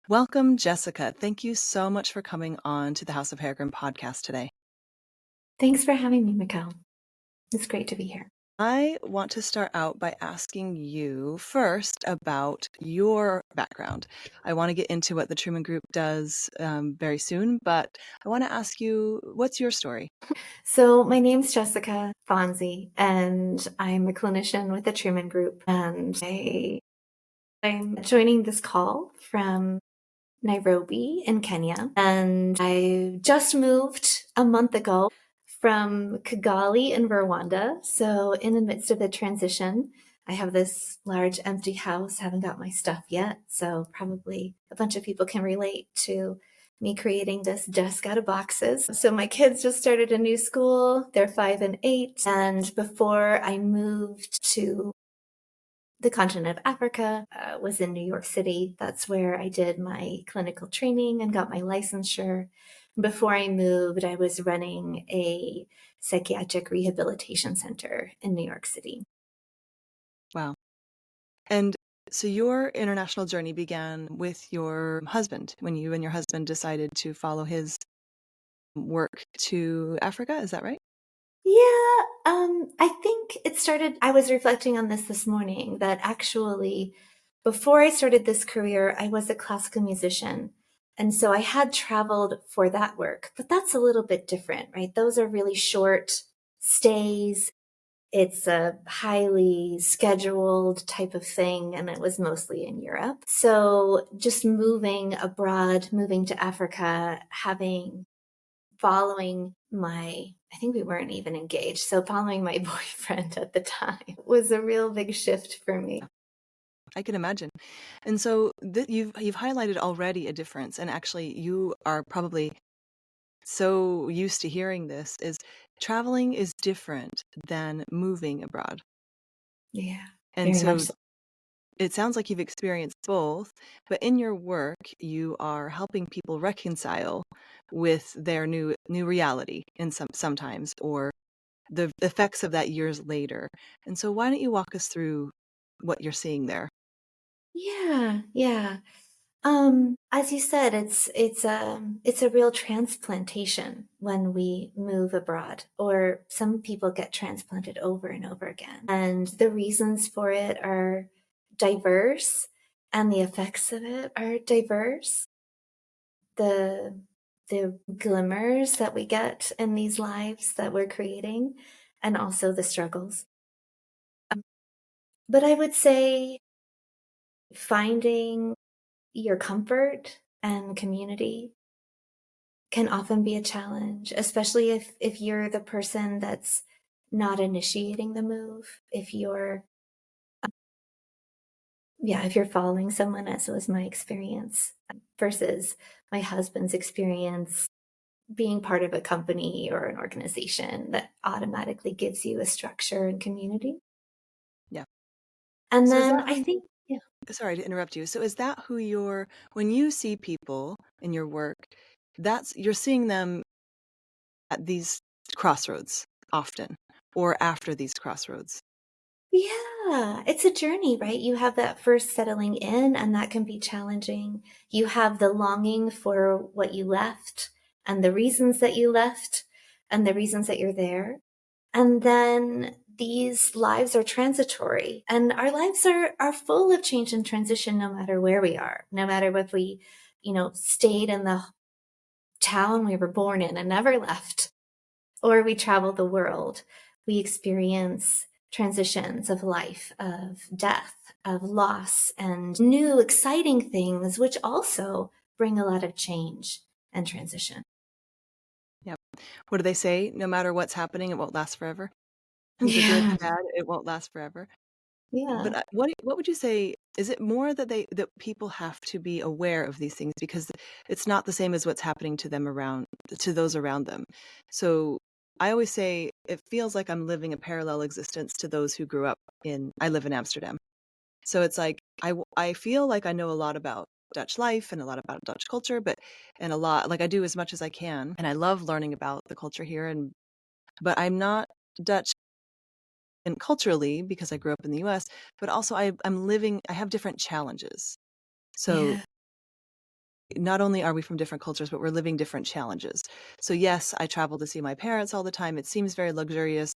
Welcome, Jessica. Thank you so much for coming on to the House of Peregrine podcast today. Thanks for having me, Mikkel. It's great to be here. I want to start out by asking you first about your background. I want to get into what the Truman Group does very soon, but I want to ask you, what's your story? So my name's Jessica Fonzi, and I'm a clinician with the Truman Group. And I'm joining this call from Nairobi in Kenya. And I just moved a month ago from Kigali in Rwanda. So in the midst of the transition, I have this large empty house, haven't got my stuff yet. So probably a bunch of people can relate to me creating this desk out of boxes. So my kids just started a new school. They're 5 and 8. And before I moved to the continent of Africa, was in New York City. That's where I did my clinical training and got my licensure. Before I moved, I was running a psychiatric rehabilitation center in New York City. Wow. And so your international journey began with your husband, when you and your husband decided to follow his work to Africa. Is that right? Yeah, I think it started, I was reflecting on this morning that actually before I started this career, I was a classical musician. And so I had traveled for that work, but that's a little bit different, right? Those are really short stays. It's a highly scheduled type of thing, and it was mostly in Europe. So just moving abroad, moving to Africa, following I think we weren't even engaged. So following my boyfriend at the time was a real big shift for me. I can imagine. And so you've highlighted already a difference, and actually you are probably so used to hearing this, is traveling is different than moving abroad. Yeah, And very much so so. it sounds like you've experienced both, but in your work you are helping people reconcile with their new reality in sometimes, or the effects of that years later. And so why don't you walk us through what you're seeing there? Yeah, yeah. As you said, it's a real transplantation when we move abroad, or some people get transplanted over and over again. And the reasons for it are diverse, and the effects of it are diverse. The glimmers that we get in these lives that we're creating, and also the struggles. But I would say finding your comfort and community can often be a challenge, especially if you're the person that's not initiating the move. If you're following someone, as was my experience, versus my husband's experience being part of a company or an organization that automatically gives you a structure and community. Yeah. And So is then that I think, yeah. sorry to interrupt you. So is that who when you see people in your work, you're seeing them at these crossroads often, or after these crossroads? Yeah, it's a journey, right? You have that first settling in, and that can be challenging. You have the longing for what you left, and the reasons that you left, and the reasons that you're there. And then these lives are transitory, and our lives are full of change and transition no matter where we are, no matter if we, stayed in the town we were born in and never left, or we travel the world. We experience transitions of life, of death, of loss, and new exciting things, which also bring a lot of change and transition. Yep. What do they say? No matter what's happening, it won't last forever. The good, Yeah. the bad, it won't last forever. Yeah. But what would you say? Is it more that that people have to be aware of these things because it's not the same as what's happening to those around them? So I always say it feels like I'm living a parallel existence to those who grew up I live in Amsterdam. So it's like I feel like I know a lot about Dutch life and a lot about Dutch culture, and a lot, like, I do as much as I can, and I love learning about the culture here, but I'm not Dutch and culturally because I grew up in the US, but also I have different challenges. So Yeah. not only are we from different cultures, but we're living different challenges. So yes, I travel to see my parents all the time. It seems very luxurious.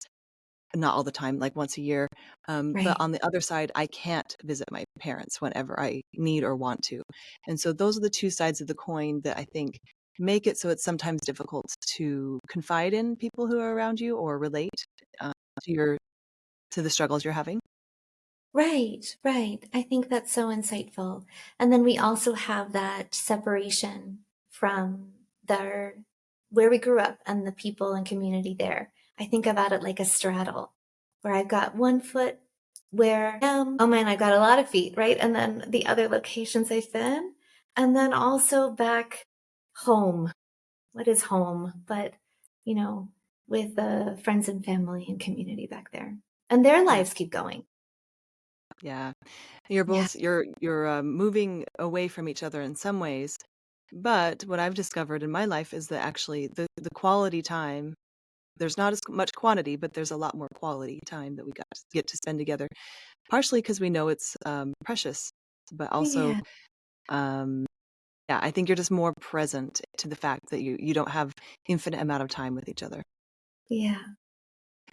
Not all the time, like once a year. But Right. on the other side, I can't visit my parents whenever I need or want to. And so those are the two sides of the coin that I think make it so it's sometimes difficult to confide in people who are around you or relate uh, to the struggles you're having. Right, right. I think that's so insightful. And then we also have that separation from the where we grew up and the people and community there. I think about it like a straddle, where I've got one foot where I am. Oh man, I've got a lot of feet, right? And then the other locations I've been, and then also back home. What is home? But you know, with the friends and family and community back there, and their Yeah, lives keep going. yeah. You're Yeah. both you're moving away from each other in some ways, but what I've discovered in my life is that actually the quality time, there's not as much quantity, but there's a lot more quality time that we get to spend together. Partially because we know it's precious, but also, Yeah. um, yeah, I think you're just more present to the fact that you don't have infinite amount of time with each other. Yeah.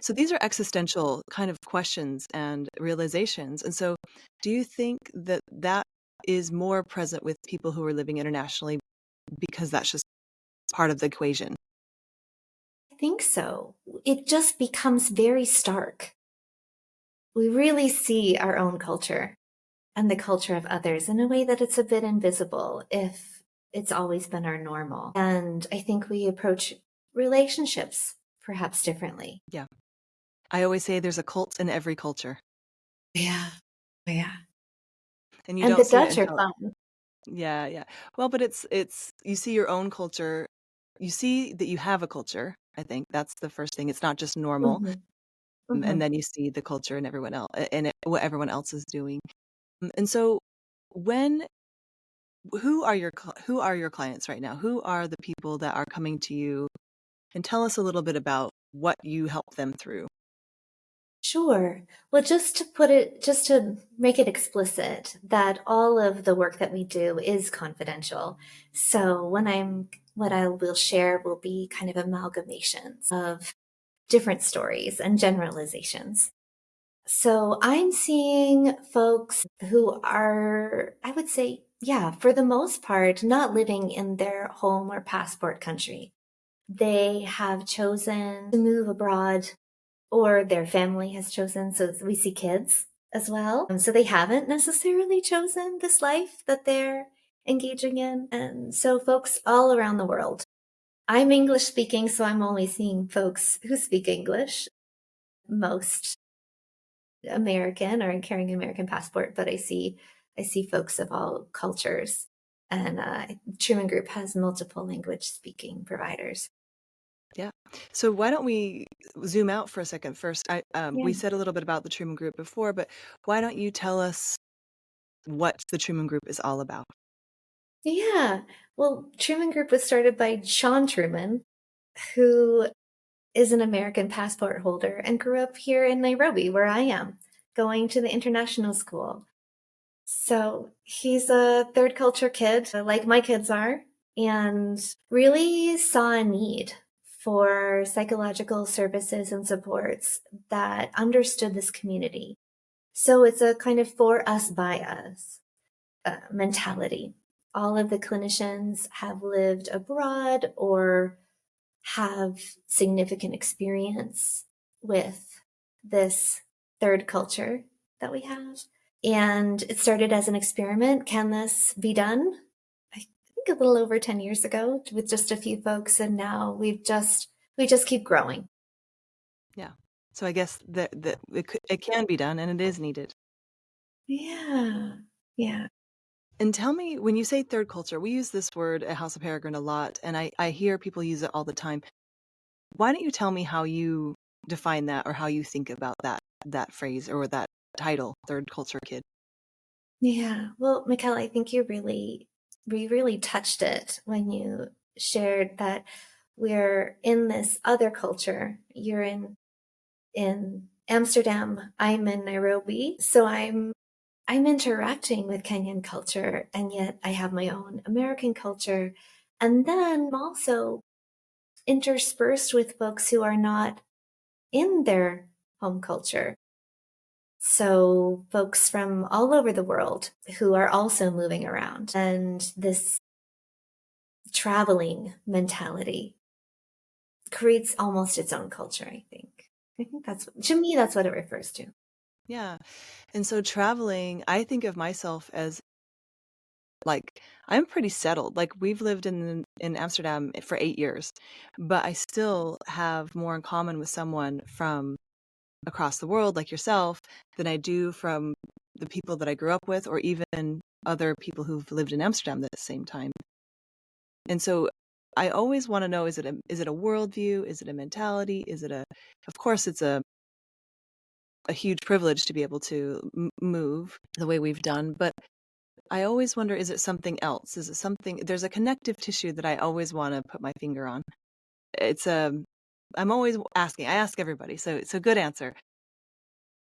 So these are existential kind of questions and realizations. And so, do you think that that is more present with people who are living internationally because that's just part of the equation? I think so. It just becomes very stark. We really see our own culture and the culture of others in a way that it's a bit invisible if it's always been our normal. And I think we approach relationships perhaps differently. Yeah. I always say there's a cult in every culture, Yeah. Yeah. and you And don't the see it Dutch are until fun. yeah, yeah. Well, but it's you see your own culture. You see that you have a culture. I think that's the first thing. It's not just normal, Hmm. and Hmm. then you see the culture and everyone else and what everyone else is doing. And so, when who are your clients right now? Who are the people that are coming to you? And tell us a little bit about what you help them through. Sure. Well, just to make it explicit that all of the work that we do is confidential. So what I will share will be kind of amalgamations of different stories and generalizations. So I'm seeing folks who are, I would say, yeah, for the most part, not living in their home or passport country. They have chosen to move abroad or their family has chosen. So we see kids as well. So they haven't necessarily chosen this life that they're engaging in. And so folks all around the world. I'm English speaking, so I'm only seeing folks who speak English, most American or carrying an American passport, but I see folks of all cultures. And Truman Group has multiple language speaking providers. Yeah. So why don't we zoom out for a second first? Yeah. We said a little bit about the Truman Group before, but why don't you tell us what the Truman Group is all about? Yeah. Well, Truman Group was started by Sean Truman, who is an American passport holder and grew up here in Nairobi, where I am, going to the international school. So he's a third culture kid, like my kids are, and really saw a need for psychological services and supports that understood this community. So it's a kind of for us by us mentality. All of the clinicians have lived abroad or have significant experience with this third culture that we have. And it started as an experiment. Can this be done? I think a little over 10 years ago with just a few folks. And now we just keep growing. Yeah. So I guess that it can be done and it is needed. Yeah. Yeah. And tell me, when you say third culture, we use this word at House of Peregrine a lot, and I hear people use it all the time. Why don't you tell me how you define that or how you think about that phrase or that title, third culture kid? Yeah. Well, Mikkel, I think we really touched it when you shared that we're in this other culture. You're in Amsterdam. I'm in Nairobi. So I'm I'm interacting with Kenyan culture, and yet I have my own American culture. And then I'm also interspersed with folks who are not in their home culture. So, folks from all over the world who are also moving around, and this traveling mentality creates almost its own culture, I think. I think to me, that's what it refers to. Yeah. And so traveling, I think of myself as like I'm pretty settled. Like we've lived in Amsterdam for 8 years, but I still have more in common with someone from across the world like yourself than I do from the people that I grew up with or even other people who've lived in Amsterdam at the same time. And so I always want to know, is it a worldview? Is it a mentality? Is it a of course it's a huge privilege to be able to move the way we've done, but I always wonder, is it something else? Is it something there's a connective tissue that I always wanna put my finger on. It's, I'm always asking. I ask everybody, so it's a good answer.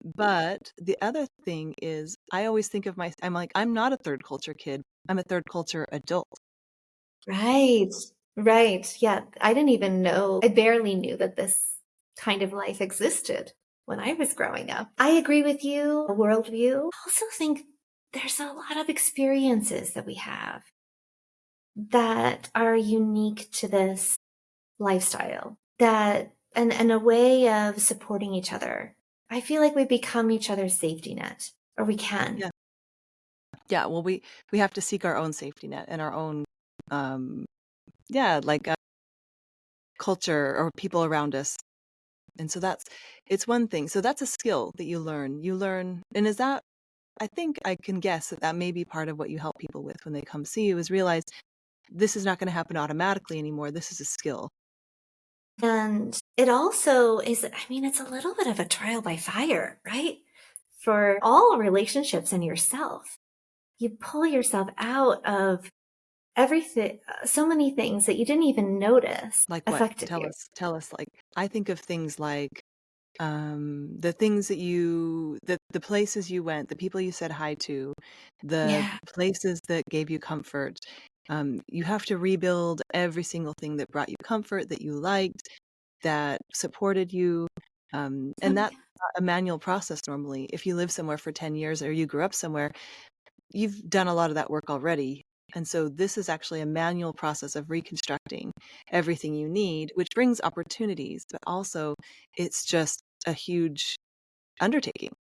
But the other thing is I always think of I'm like, I'm not a third culture kid. I'm a third culture adult. Right. Right. Yeah. I didn't even know, I barely knew that this kind of life existed when I was growing up. I agree with you, a worldview. I also think there's a lot of experiences that we have that are unique to this lifestyle and a way of supporting each other. I feel like we become each other's safety net, or we can. Yeah. Yeah, well, we have to seek our own safety net and our own, um, yeah, like, culture or people around us. And so it's one thing. So that's a skill that you learn. You learn and is that I think I can guess that that may be part of what you help people with when they come see you is realize this is not gonna happen automatically anymore. This is a skill. And it also is, I mean, it's a little bit of a trial by fire, right? For all relationships and yourself. You pull yourself out of everything, so many things that you didn't even notice Like what? affected you. Tell us, like I think of things like, the things that the places you went, the people you said hi to, the Yeah. places that gave you comfort. You have to rebuild every single thing that brought you comfort, that you liked, that supported you, and that's not a manual process normally. If you live somewhere for 10 years or you grew up somewhere, you've done a lot of that work already. And so this is actually a manual process of reconstructing everything you need, which brings opportunities, but also it's just a huge undertaking.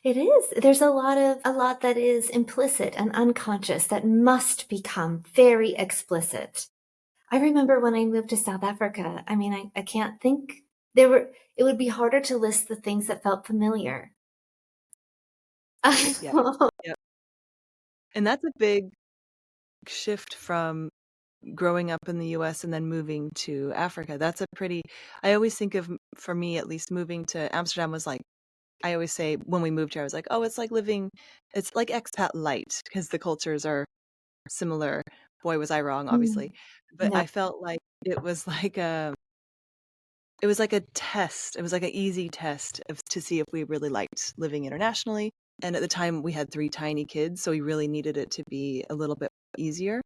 It is. There's a lot that is implicit and unconscious that must become very explicit. I remember when I moved to South Africa, I mean, I can't think it would be harder to list the things that felt familiar. Yeah. Yep. And that's a big shift from growing up in the US and then moving to Africa. That's a pretty I always think of for me at least moving to Amsterdam was like I always say when we moved here, I was like, "Oh, it's like expat light because the cultures are similar." Boy, was I wrong, obviously. Mm, But no. I felt like it was like a test. It was like an easy test to see if we really liked living internationally. And at the time, we had 3 tiny kids, so we really needed it to be a little bit easier.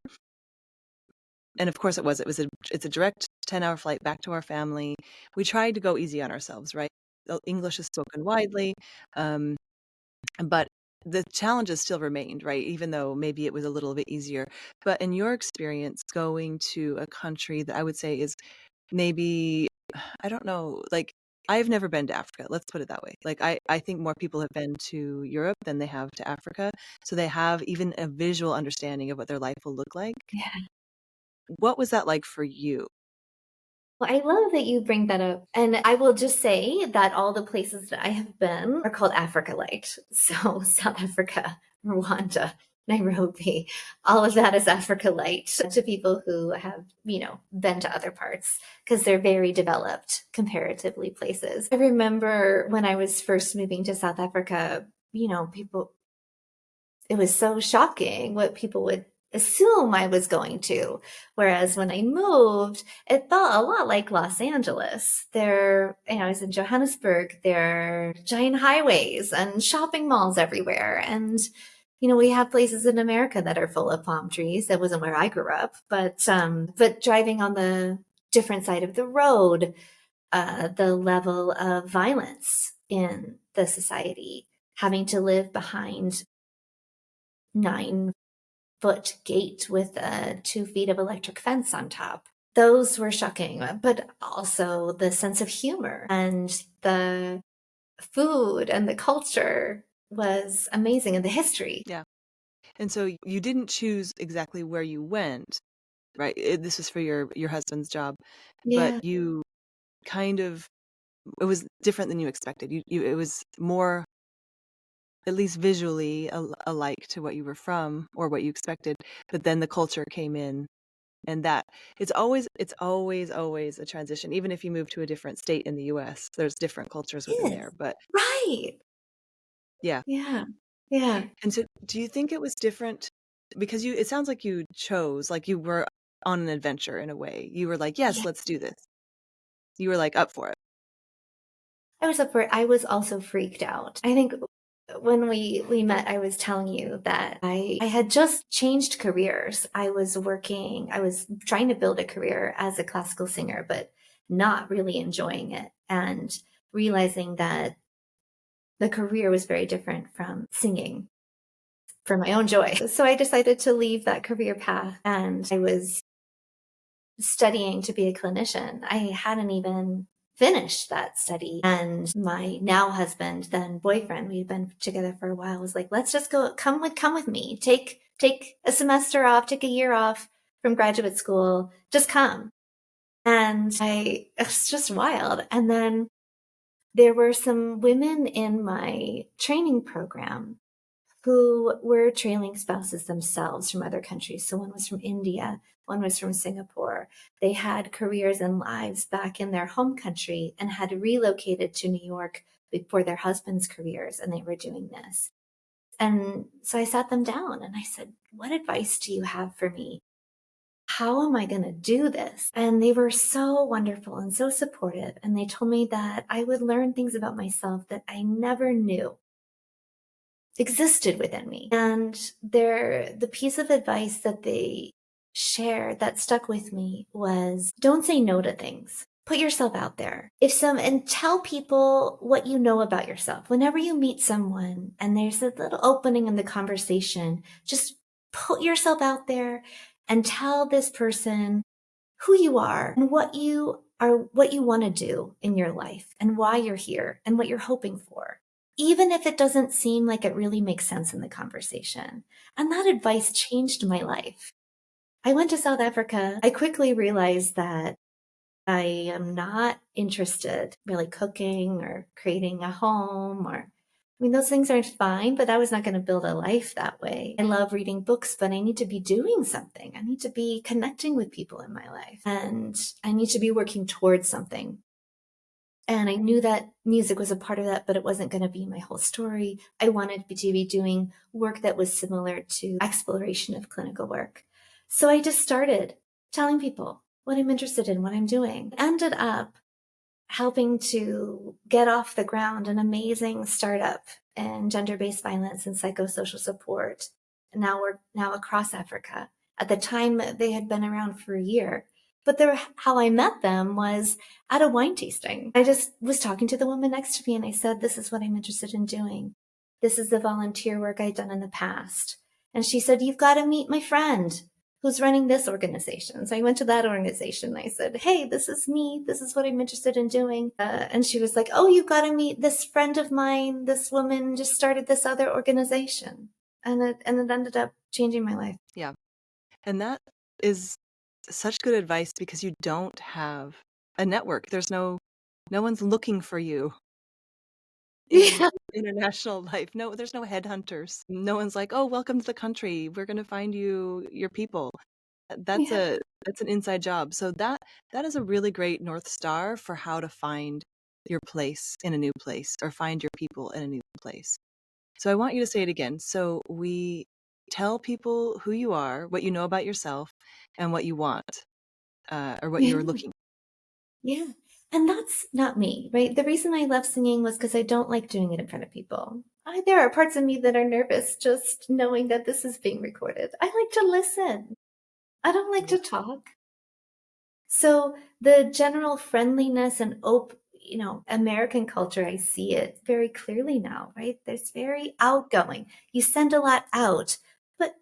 And of course, it's a direct 10-hour flight back to our family. We tried to go easy on ourselves, right? English is spoken widely, um, but the challenges still remained, right? Even though maybe it was a little bit easier. But in your experience, going to a country that I would say is maybe, I don't know, like I've never been to Africa. Let's put it that way. Like I think more people have been to Europe than they have to Africa. So they have even a visual understanding of what their life will look like. Yeah. What was that like for you? Well, I love that you bring that up. And I will just say that all the places that I have been are called Africa Light. So South Africa, Rwanda, Nairobi, all of that is Africa Light to people who have, been to other parts because they're very developed comparatively places. I remember when I was first moving to South Africa, people, it was so shocking what people would assume I was going to. Whereas when I moved, it felt a lot like Los Angeles. I was in Johannesburg, there are giant highways and shopping malls everywhere. And, we have places in America that are full of palm trees. That wasn't where I grew up, but driving on the different side of the road, the level of violence in the society, having to live behind 9-foot gate with 2 feet of electric fence on top. Those were shocking, but also the sense of humor and the food and the culture was amazing, and the history. Yeah. And so you didn't choose exactly where you went, right? This was for your husband's job, but Yeah. you kind of, it was different than you expected. It was more, at least visually, alike to what you were from or what you expected. But then the culture came in, and that it's always a transition. Even if you move to a different state in the U.S., there's different cultures within Yes. there. But Right. yeah. Yeah. Yeah. And so, do you think it was different because it sounds like you chose, like you were on an adventure in a way. You were like, yes, Yeah. let's do this. You were like up for it. I was up for it. I was also freaked out. I think when we met, I was telling you that I had just changed careers. I was trying to build a career as a classical singer, but not really enjoying it, and realizing that the career was very different from singing for my own joy. So I decided to leave that career path, and I was studying to be a clinician. I hadn't even finished that study. And my now husband, then boyfriend, we'd been together for a while, was like, let's just go, come with me. Take a semester off, take a year off from graduate school. Just come. And it was just wild. And then there were some women in my training program who were trailing spouses themselves from other countries. So one was from India, one was from Singapore. They had careers and lives back in their home country and had relocated to New York for their husbands' careers, and they were doing this. And so I sat them down and I said, what advice do you have for me? How am I going to do this? And they were so wonderful and so supportive. And they told me that I would learn things about myself that I never knew existed within me. And the piece of advice that they shared that stuck with me was, don't say no to things. Put yourself out there. And tell people what you know about yourself. Whenever you meet someone and there's a little opening in the conversation, just put yourself out there and tell this person who you are and what you want to do in your life and why you're here and what you're hoping for, even if it doesn't seem like it really makes sense in the conversation. And that advice changed my life. I went to South Africa. I quickly realized that I am not interested really cooking or creating a home, those things are fine, but I was not going to build a life that way. I love reading books, but I need to be doing something. I need to be connecting with people in my life, and I need to be working towards something. And I knew that music was a part of that, but it wasn't going to be my whole story. I wanted to be doing work that was similar to exploration of clinical work. So I just started telling people what I'm interested in, what I'm doing. Ended up helping to get off the ground an amazing startup in gender-based violence and psychosocial support. And we're now across Africa. At the time, they had been around for a year. But how I met them was at a wine tasting. I just was talking to the woman next to me and I said, this is what I'm interested in doing. This is the volunteer work I've done in the past. And she said, you've got to meet my friend who's running this organization. So I went to that organization. I said, hey, this is me. This is what I'm interested in doing. And she was like, oh, you've got to meet this friend of mine. This woman just started this other organization. And it ended up changing my life. Yeah. And that is such good advice because you don't have a network. No one's looking for you in Yeah. international life. No, there's no headhunters. No one's like, oh, welcome to the country. We're going to find you your people. That's Yeah. that's an inside job. So that is a really great North Star for how to find your place in a new place or find your people in a new place. So I want you to say it again. So tell people who you are, what you know about yourself, and what you want, or what you're Yeah. looking. Yeah. And that's not me, right? The reason I left singing was because I don't like doing it in front of people. There are parts of me that are nervous just knowing that this is being recorded. I like to listen. I don't like Yeah. to talk. So the general friendliness and American culture, I see it very clearly now, right? There's very outgoing. You send a lot out, but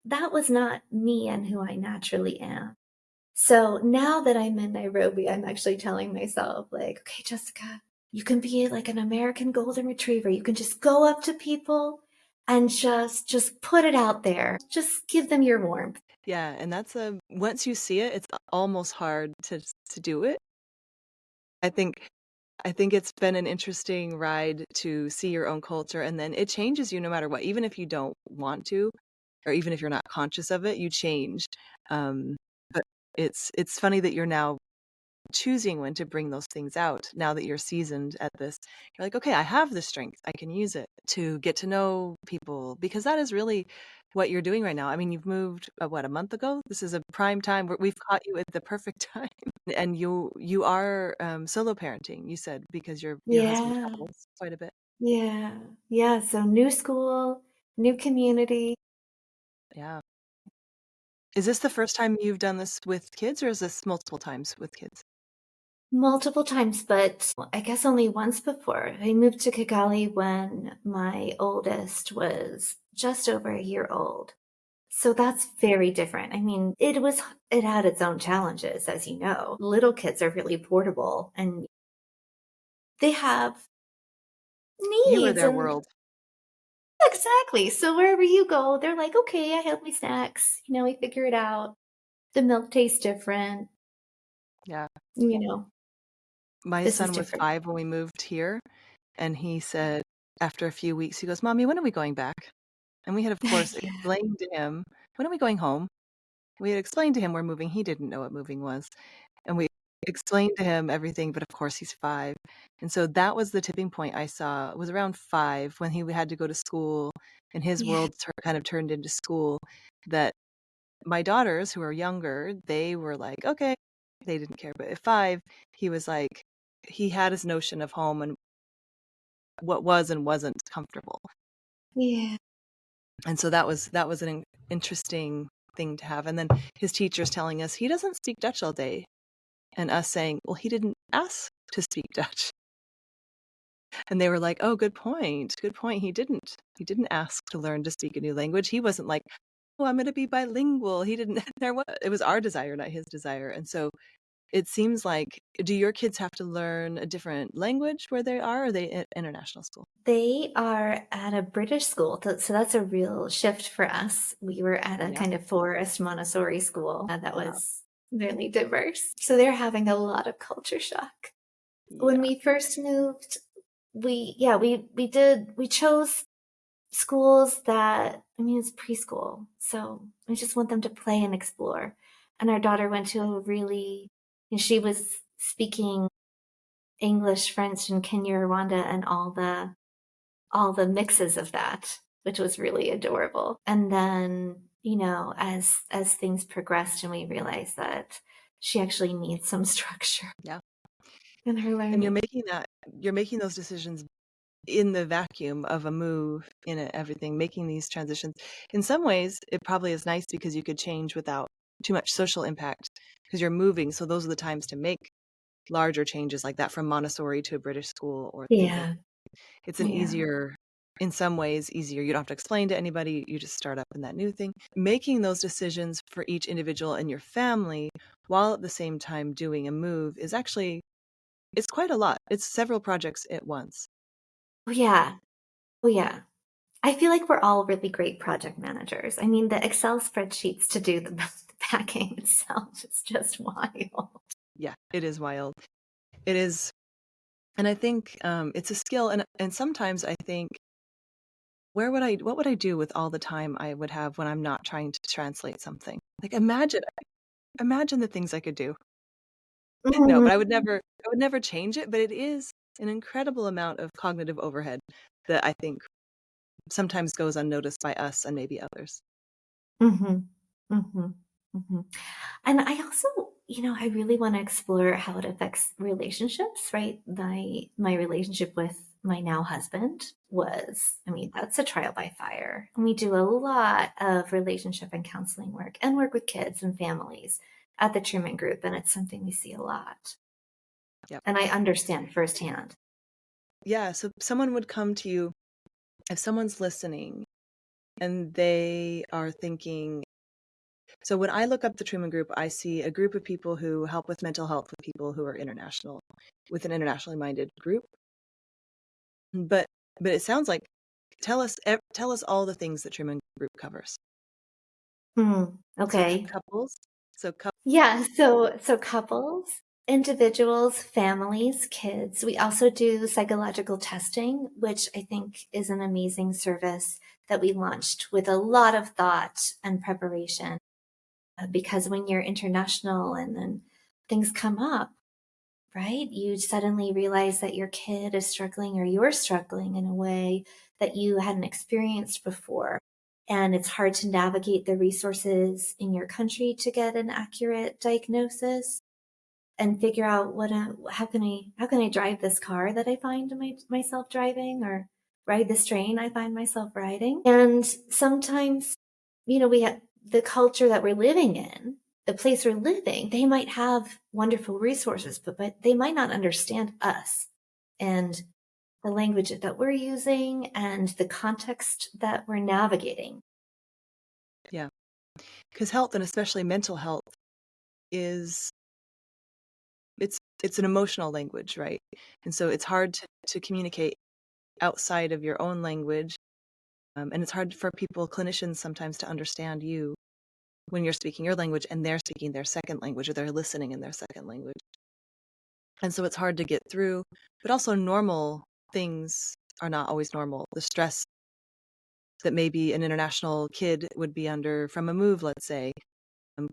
that was not me and who I naturally am. So now that I'm in Nairobi, I'm actually telling myself, like, okay, Jessica, you can be like an American golden retriever. You can just go up to people and just put it out there. Just give them your warmth. Yeah, and that's a once you see it, it's almost hard to do it. I think I think it's been an interesting ride to see your own culture, and then it changes you no matter what. Even if you don't want to, or even if you're not conscious of it, you change. But it's funny that you're now choosing when to bring those things out now that you're seasoned at this. You're like, okay, I have the strength. I can use it to get to know people because that is really what you're doing right now. I mean, you've moved what, a month ago? This is a prime time where we've caught you at the perfect time. And you are solo parenting, you said, because your husband Yeah, travels quite a bit. yeah, yeah. So new school, new community, Yeah. Is this the first time you've done this with kids, or is this multiple times with kids? multiple times, but I guess only once before. I moved to Kigali when my oldest was just over a year old. So that's very different. I mean, it had its own challenges, as you know. Little kids are really portable and they have You were needs their and world. exactly. So wherever you go, they're like, okay, I have my snacks. We figure it out. The milk tastes different. Yeah. You know, My this is son was different. 5 when we moved here. And he said, after a few weeks, he goes, "Mommy, when are we going back?" And we had, of course, Yeah. explained to him, "When are we going home?" We had explained to him we're moving. He didn't know what moving was. And we explained to him everything, but of course he's 5. And so that was the tipping point I saw. It was around 5 when he had to go to school and his Yeah. world kind of turned into school, that my daughters, who are younger, they were like, "Okay." They didn't care. But at 5, he was like, he had his notion of home and what was and wasn't comfortable. Yeah. And so that was an interesting thing to have. And then his teachers telling us he doesn't speak Dutch all day, and us saying, "Well, he didn't ask to speak Dutch." And they were like, "Oh, good point. Good point. He didn't ask to learn to speak a new language. He wasn't like, "Oh, I'm going to be bilingual." He didn't there was it was our desire, not his desire. And so it seems like, do your kids have to learn a different language where they are? Or are they at international school? They are at a British school, so that's a real shift for us. We were at a Yeah. kind of forest Montessori school that Wow. was really diverse. So they're having a lot of culture shock. When Yeah. we first moved, we chose schools that, I mean, it's preschool, so we just want them to play and explore. And our daughter went to a really, and she was speaking English, French, and Kenya, Rwanda, and all the mixes of that, which was really adorable. And then, as things progressed and we realized that she actually needs some structure Yeah. in her And learning. you're making those decisions in the vacuum of a move, everything, making these transitions. In some ways, it probably is nice because you could change without too much social impact because you're moving. So those are the times to make larger changes like that, from Montessori to a British school or things like Yeah, that. It's an yeah. easier, in some ways, easier. You don't have to explain to anybody. You just start up in that new thing. Making those decisions for each individual and your family while at the same time doing a move is actually, it's quite a lot. It's several projects at once. Oh, yeah. Oh, yeah. I feel like we're all really great project managers. I mean, the Excel spreadsheets to do the the packing itself is just wild. Yeah, it is wild. It is, and I think it's a skill. And sometimes I think, what would I do with all the time I would have when I'm not trying to translate something? Like, imagine the things I could do. No, Mhm. but I would never change it. But it is an incredible amount of cognitive overhead that I think sometimes goes unnoticed by us and maybe others. Mm-hmm. Mm-hmm. Mm-hmm. And I also, I really want to explore how it affects relationships, right? My relationship with my now husband was, I mean, that's a trial by fire. And we do a lot of relationship and counseling work and work with kids and families at the Truman Group. And it's something we see a lot. Yep. And I understand firsthand. Yeah. So someone would come to you, if someone's listening and they are thinking, so when I look up the Truman Group, I see a group of people who help with mental health with people who are international, with an internationally minded group. But it sounds like, tell us all the things that Truman Group covers. Hmm. So Okay. couples, so Yeah, so couples, individuals, families, kids. We also do psychological testing, which I think is an amazing service that we launched with a lot of thought and preparation. Because when you're international and then things come up, right? You suddenly realize that your kid is struggling or you're struggling in a way that you hadn't experienced before. And it's hard to navigate the resources in your country to get an accurate diagnosis and figure out how can I drive this car that I find myself driving, or ride this train I find myself riding. And sometimes, we have the culture that we're living in, the place we're living, they might have wonderful resources, but they might not understand us and the language that we're using and the context that we're navigating. yeah, because health, and especially mental health, is it's an emotional language, right? And so it's hard to communicate outside of your own language, and it's hard for people, clinicians, sometimes to understand you when you're speaking your language and they're speaking their second language, or they're listening in their second language. And so it's hard to get through, but also normal things are not always normal. The stress that maybe an international kid would be under from a move, let's say,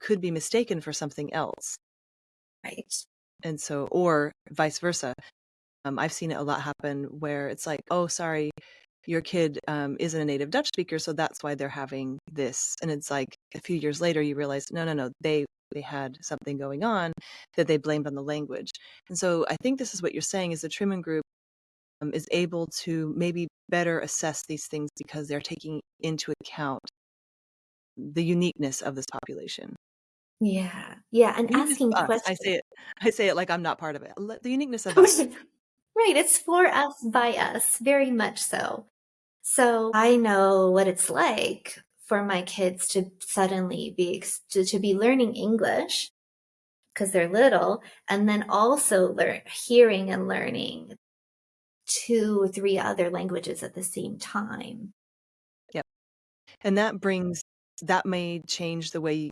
could be mistaken for something else. Right. And so, or vice versa. I've seen it a lot happen where it's like, oh, sorry, your kid isn't a native Dutch speaker, so that's why they're having this. And it's like a few years later, you realize, no, they had something going on that they blamed on the language. And so I think this is what you're saying, is the Truman Group is able to maybe better assess these things because they're taking into account the uniqueness of this population. Yeah. Yeah. And The uniqueness asking of us. questions. I say it like I'm not part of it. The uniqueness of us. Right. It's for us, by us, very much so. So I know what it's like for my kids to suddenly to be learning English because they're little, and then also hearing and learning two or three other languages at the same time. Yep. And that may change the way you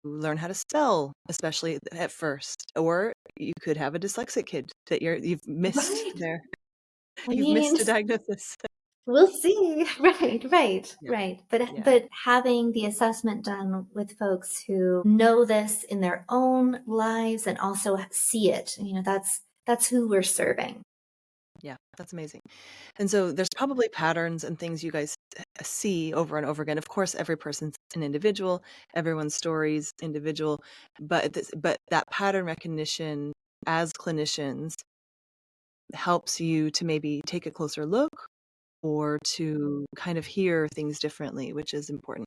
learn how to spell, especially at first. Or you could have a dyslexic kid that you've missed Right. there. I You've mean, missed a diagnosis. we'll see. Right, right, Yeah. right. But Yeah. but having the assessment done with folks who know this in their own lives and also see it, that's who we're serving. Yeah. That's amazing. And so there's probably patterns and things you guys see over and over again. Of course, every person's an individual, everyone's story's individual, but that pattern recognition as clinicians helps you to maybe take a closer look or to kind of hear things differently, which is important.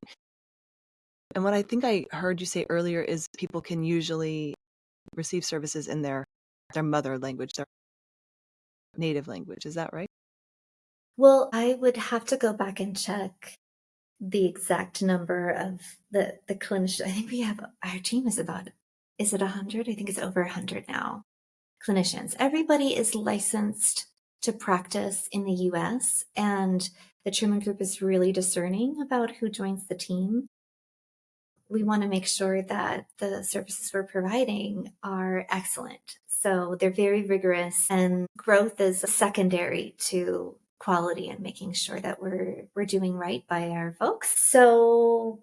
And what I think I heard you say earlier is people can usually receive services in their mother language, their native language. Is that right? Well, I would have to go back and check the exact number of the clinician. I think we have our team is about, is it 100? I think it's over 100 now. Clinicians. Everybody is licensed to practice in the US, and the Truman Group is really discerning about who joins the team. We want to make sure that the services we're providing are excellent. So they're very rigorous, and growth is secondary to quality and making sure that we're doing right by our folks. So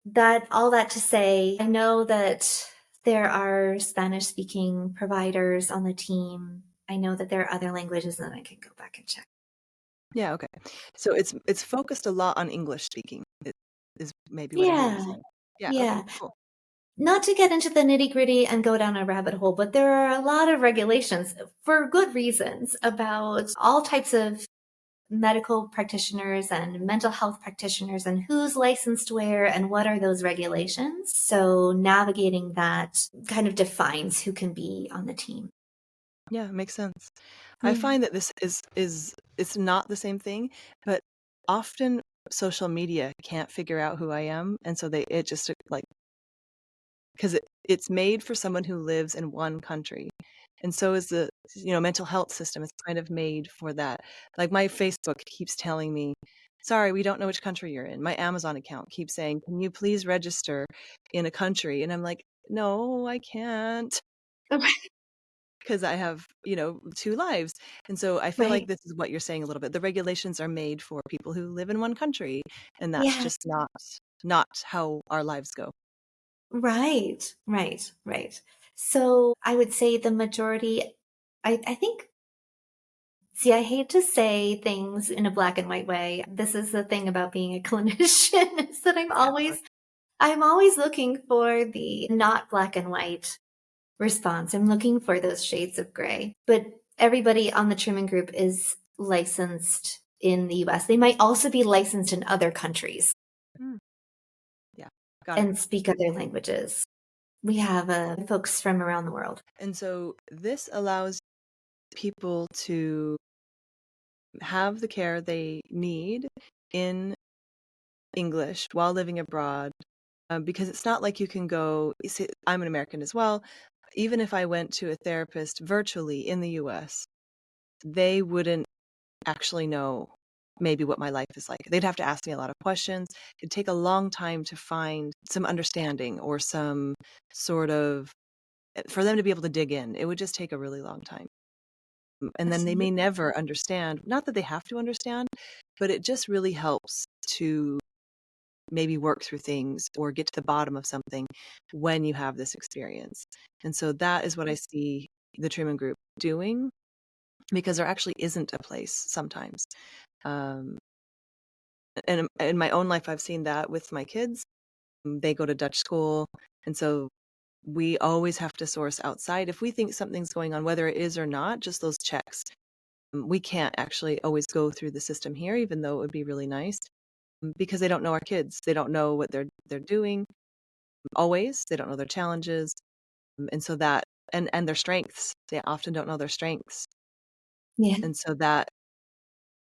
that all that to say, I know that there are Spanish speaking providers on the team. I know that there are other languages, and I can go back and check. Yeah, okay. So it's focused a lot on English speaking, is maybe what I'm hearing you Yeah, saying. Yeah, okay, yeah. cool. Not to get into the nitty-gritty and go down a rabbit hole, but there are a lot of regulations for good reasons about all types of medical practitioners and mental health practitioners and who's licensed where and what are those regulations. So navigating that kind of defines who can be on the team. Yeah, makes sense. I Yeah. find that this is it's not the same thing, but often social media can't figure out who I am, and so it just like because it's made for someone who lives in one country, and so is the mental health system is kind of made for that. Like my Facebook keeps telling me, "Sorry, we don't know which country you're in." My Amazon account keeps saying, "Can you please register in a country?" And I'm like, "No, I can't." Because I have, 2 lives, and so I feel like Right. this is what you're saying a little bit. The regulations are made for people who live in one country, and that's Yeah. just not how our lives go. Right. Right. Right. So I would say the majority, I think, see, I hate to say things in a black and white way. This is the thing about being a clinician is that Yeah, of course. I'm always looking for the not black and white response. I'm looking for those shades of gray. But everybody on the Truman Group is licensed in the US. They might also be licensed in other countries Mm, yeah, got it. and speak other languages. We have folks from around the world. And so this allows people to have the care they need in English while living abroad, because it's not like you can go you see, I'm an American as well. Even if I went to a therapist virtually in the US, they wouldn't actually know maybe what my life is like. They'd have to ask me a lot of questions. It'd take a long time to find some understanding or some sort of for them to be able to dig in. It would just take a really long time. And then they may Absolutely. never understand, not that they have to understand, but it just really helps to maybe work through things or get to the bottom of something when you have this experience. And so that is what I see the Truman Group doing because there actually isn't a place sometimes. Um, and in my own life, I've seen that with my kids. They go to Dutch school, and so we always have to source outside. If we think something's going on, whether it is or not, just those checks. We can't actually always go through the system here, even though it would be really nice, because they don't know our kids. They don't know what they're doing always. They don't know their challenges, and so that and their strengths. They often don't know their strengths, Yeah. and so that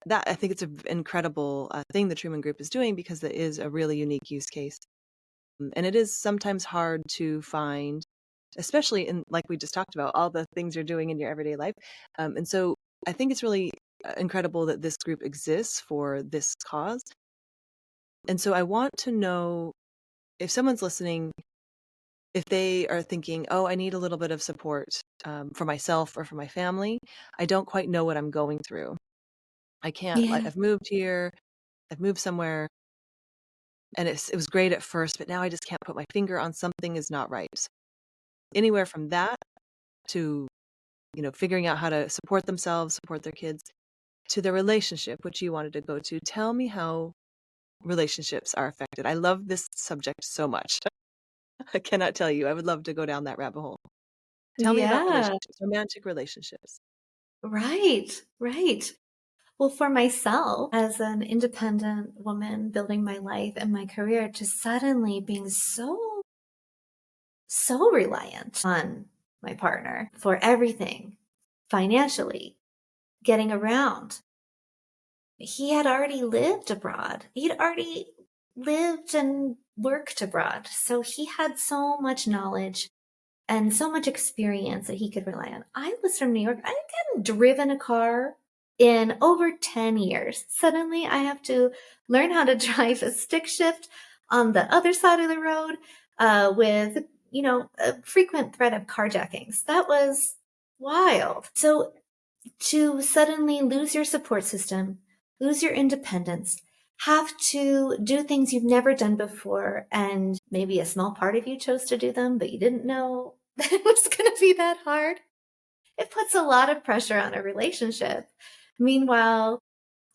I think it's an incredible thing the Truman Group is doing because it is a really unique use case. And it is sometimes hard to find, especially in, like we just talked about, all the things you're doing in your everyday life. And so I think it's really incredible that this group exists for this cause. And so I want to know if someone's listening, if they are thinking, oh, I need a little bit of support for myself or for my family. I don't quite know what I'm going through. I can't, like, Yeah. I've moved here, I've moved somewhere, and it was great at first, but now I just can't put my finger on something is not right. So anywhere from that to, figuring out how to support themselves, support their kids, to their relationship, which you wanted to go to. Tell me how relationships are affected. I love this subject so much. I cannot tell you. I would love to go down that rabbit hole. Tell me about Yeah. relationships, romantic relationships. Right. Right. Well, for myself, as an independent woman building my life and my career, to suddenly being so reliant on my partner for everything financially, getting around. He had already lived abroad. He'd already lived and worked abroad. So he had so much knowledge and so much experience that he could rely on. I was from New York. I hadn't driven a car in over 10 years. Suddenly I have to learn how to drive a stick shift on the other side of the road with, a frequent threat of carjackings. That was wild. So to suddenly lose your support system, lose your independence, have to do things you've never done before, and maybe a small part of you chose to do them, but you didn't know that it was going to be that hard. It puts a lot of pressure on a relationship. Meanwhile,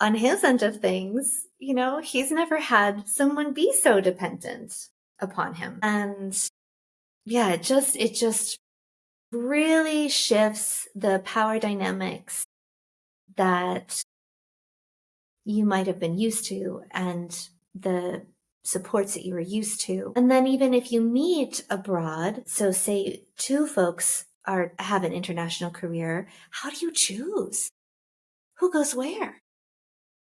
on his end of things, he's never had someone be so dependent upon him. And yeah, it just really shifts the power dynamics that you might have been used to and the supports that you were used to. And then even if you meet abroad, so say two folks have an international career, how do you choose who goes where?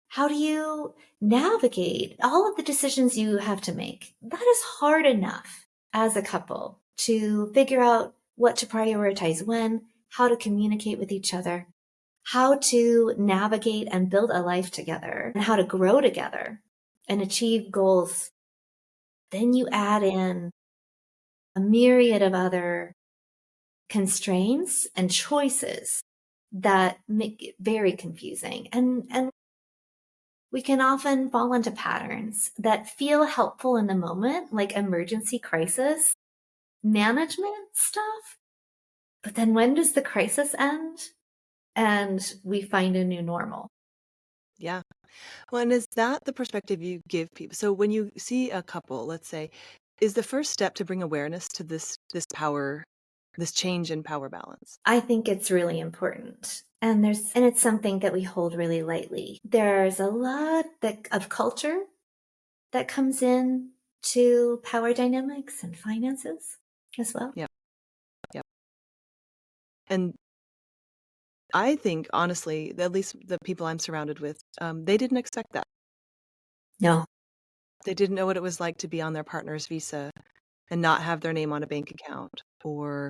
How do you navigate all of the decisions you have to make? That is hard enough as a couple to figure out what to prioritize when, how to communicate with each other, how to navigate and build a life together, and how to grow together and achieve goals. Then you add in a myriad of other constraints and choices that make it very confusing. And we can often fall into patterns that feel helpful in the moment, like emergency crisis management stuff. But then when does the crisis end? And we find a new normal. Yeah. Well, and is that the perspective you give people? So when you see a couple, let's say, is the first step to bring awareness to this power, this change in power balance? I think it's really important. And it's something that we hold really lightly. There's a lot of culture that comes in to power dynamics and finances as well. Yeah. Yeah. And I think, honestly, at least the people I'm surrounded with, they didn't expect that. No. They didn't know what it was like to be on their partner's visa and not have their name on a bank account, or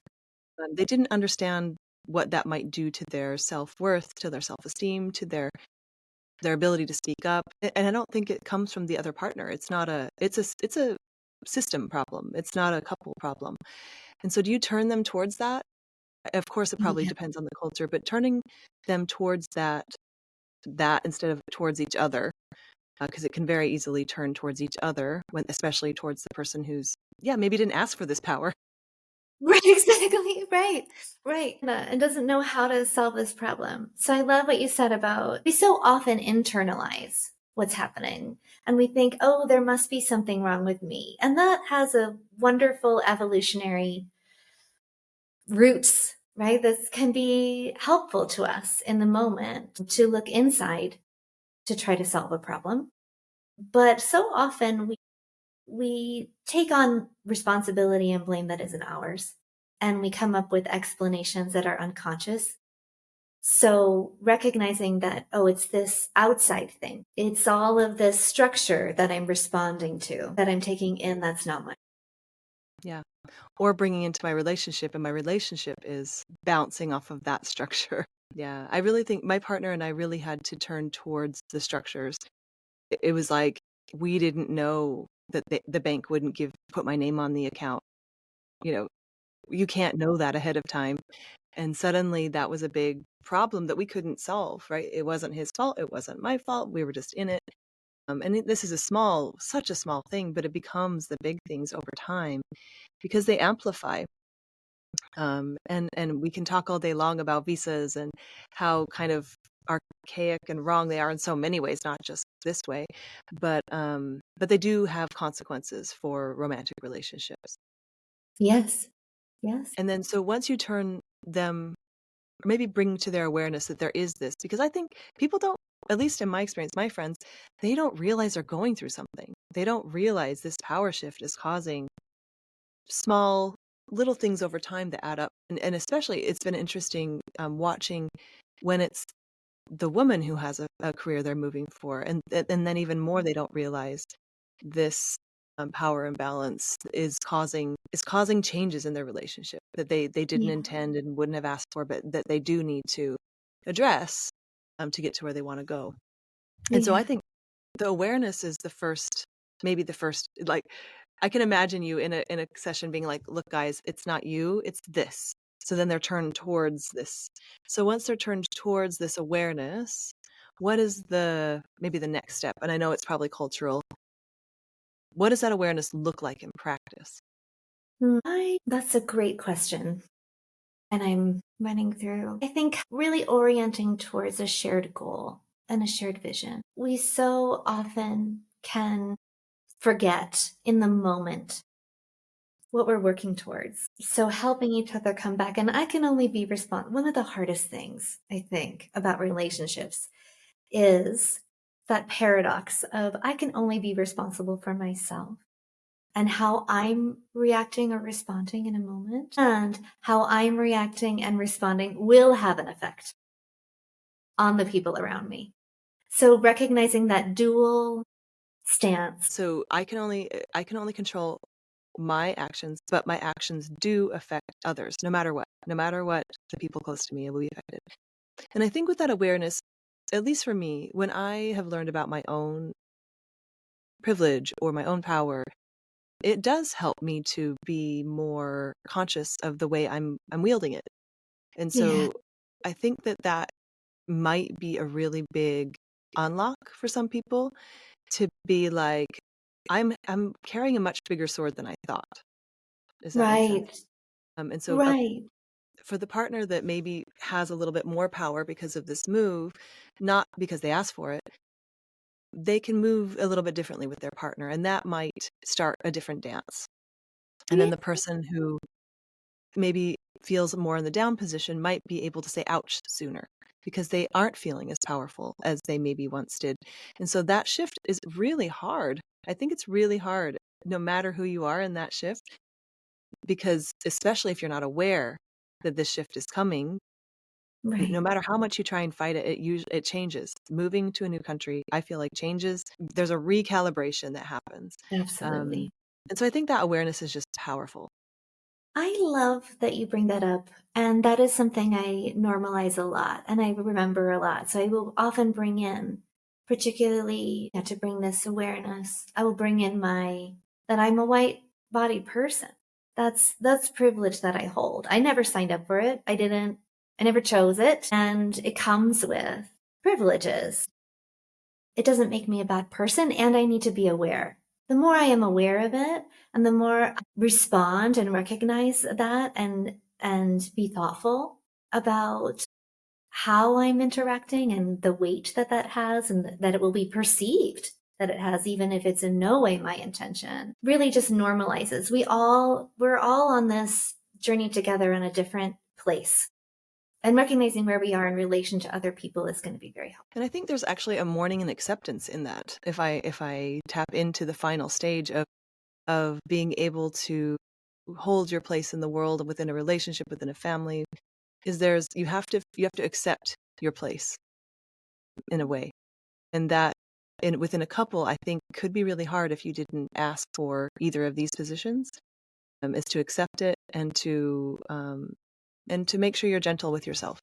they didn't understand what that might do to their self-worth, to their self-esteem, to their ability to speak up. And I don't think it comes from the other partner. It's a system problem. It's not a couple problem. And so do you turn them towards that? Of course, it probably Yeah. depends on the culture, but turning them towards that instead of towards each other, because it can very easily turn towards each other, especially towards the person who's, yeah, maybe didn't ask for this power. Right, exactly. Right, right. And doesn't know how to solve this problem. So I love what you said about we so often internalize what's happening and we think, oh, there must be something wrong with me. And that has a wonderful evolutionary roots, right? This can be helpful to us in the moment to look inside to try to solve a problem. But so often we take on responsibility and blame that isn't ours. And we come up with explanations that are unconscious. So recognizing that, oh, it's this outside thing. It's all of this structure that I'm responding to, that I'm taking in that's not mine. Yeah. Or bringing into my relationship, and my relationship is bouncing off of that structure. Yeah. I really think my partner and I really had to turn towards the structures. It was like we didn't know that the bank wouldn't put my name on the account. You know, you can't know that ahead of time. And suddenly that was a big problem that we couldn't solve, right? It wasn't his fault. It wasn't my fault. We were just in it. This is such a small thing, but it becomes the big things over time because they amplify. And we can talk all day long about visas and how kind of archaic and wrong they are in so many ways, not just this way, but they do have consequences for romantic relationships. Yes. Yes. And then so once you turn them, or maybe bring to their awareness that there is this, because I think people don't, at least in my experience, my friends, they don't realize they're going through something. They don't realize this power shift is causing small little things over time that add up. And especially it's been interesting watching when it's the woman who has a career they're moving for, and then even more they don't realize this power imbalance is causing changes in their relationship that they didn't Yeah. intend and wouldn't have asked for, but that they do need to address to get to where they want to go. And so I Yeah. think the awareness is maybe the first, like, I can imagine you in a session being like, look, guys, it's not you, it's this. So then they're turned towards this. So once they're turned towards this awareness, what is maybe the next step? And I know it's probably cultural. What does that awareness look like in practice? That's a great question. And I'm running through, I think, really orienting towards a shared goal and a shared vision. We so often can forget in the moment what we're working towards. So helping each other come back. And I can only be responsible. One of the hardest things I think about relationships is that paradox of I can only be responsible for myself and how I'm reacting or responding in a moment, and how I'm reacting and responding will have an effect on the people around me. So recognizing that dual stance. So I can only control my actions, but my actions do affect others, no matter what. No matter what, the people close to me will be affected. And I think with that awareness, at least for me, when I have learned about my own privilege or my own power, it does help me to be more conscious of the way I'm wielding it. And Yeah, so I think that that might be a really big unlock for some people, to be like, I'm carrying a much bigger sword than I thought. Does that make sense? right, And so right. for the partner that maybe has a little bit more power because of this move, not because they asked for it, they can move a little bit differently with their partner, and that might start a different dance. And then Yeah, the person who maybe feels more in the down position might be able to say ouch sooner because they aren't feeling as powerful as they maybe once did. And so that shift is really hard. I think it's really hard, no matter who you are in that shift, because especially if you're not aware that this shift is coming, no right. matter how much you try and fight it, it changes. Moving to a new country, I feel like changes. There's a recalibration that happens. Um, Absolutely. and so I think that awareness is just powerful. I love that you bring that up. And that is something I normalize a lot and I remember a lot. So I will often bring in, particularly to bring this awareness, I will bring in that I'm a white bodied person. That's privilege that I hold. I never signed up for it. I never chose it. And it comes with privileges. It doesn't make me a bad person, and I need to be aware. The more I am aware of it and the more I respond and recognize that and be thoughtful about how I'm interacting and the weight that that has and that it will be perceived that it has, even if it's in no way my intention, really just normalizes. We're all on this journey together in a different place. And recognizing where we are in relation to other people is going to be very helpful. And I think there's actually a mourning and acceptance in that. If I tap into the final stage of being able to hold your place in the world within a relationship, within a family, is you have to accept your place in a way. And that within a couple, I think could be really hard if you didn't ask for either of these positions, is to accept it and to make sure you're gentle with yourself,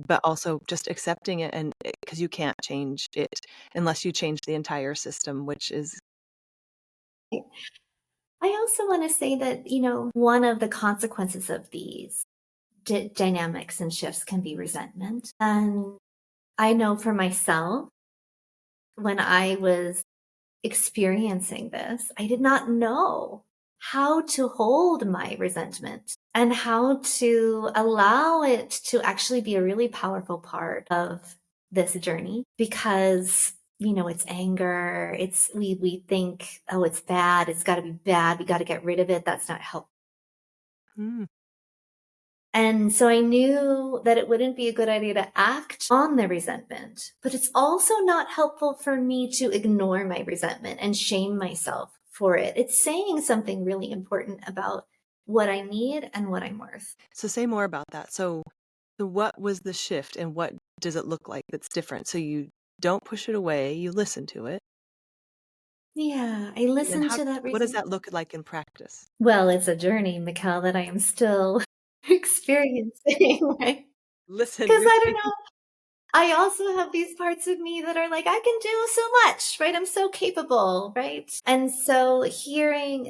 but also just accepting it, and because you can't change it unless you change the entire system, which is I also want to say that, one of the consequences of these dynamics and shifts can be resentment. And I know for myself, when I was experiencing this, I did not know how to hold my resentment and how to allow it to actually be a really powerful part of this journey because it's anger, we think, oh, it's bad, it's got to be bad, we got to get rid of it, that's not helpful. mm. And so I knew that it wouldn't be a good idea to act on the resentment, but it's also not helpful for me to ignore my resentment and shame myself for it. It's saying something really important about what I need and what I'm worth. So say more about that. So what was the shift, and what does it look like that's different? So you don't push it away, you listen to it. Yeah, I And then listened to that what does reason. that look like in practice? Well, it's a journey, Mikkel, that I am still experiencing, right? Listen, Because I don't really. know. I also have these parts of me that are like, I can do so much, right? I'm so capable, right? And so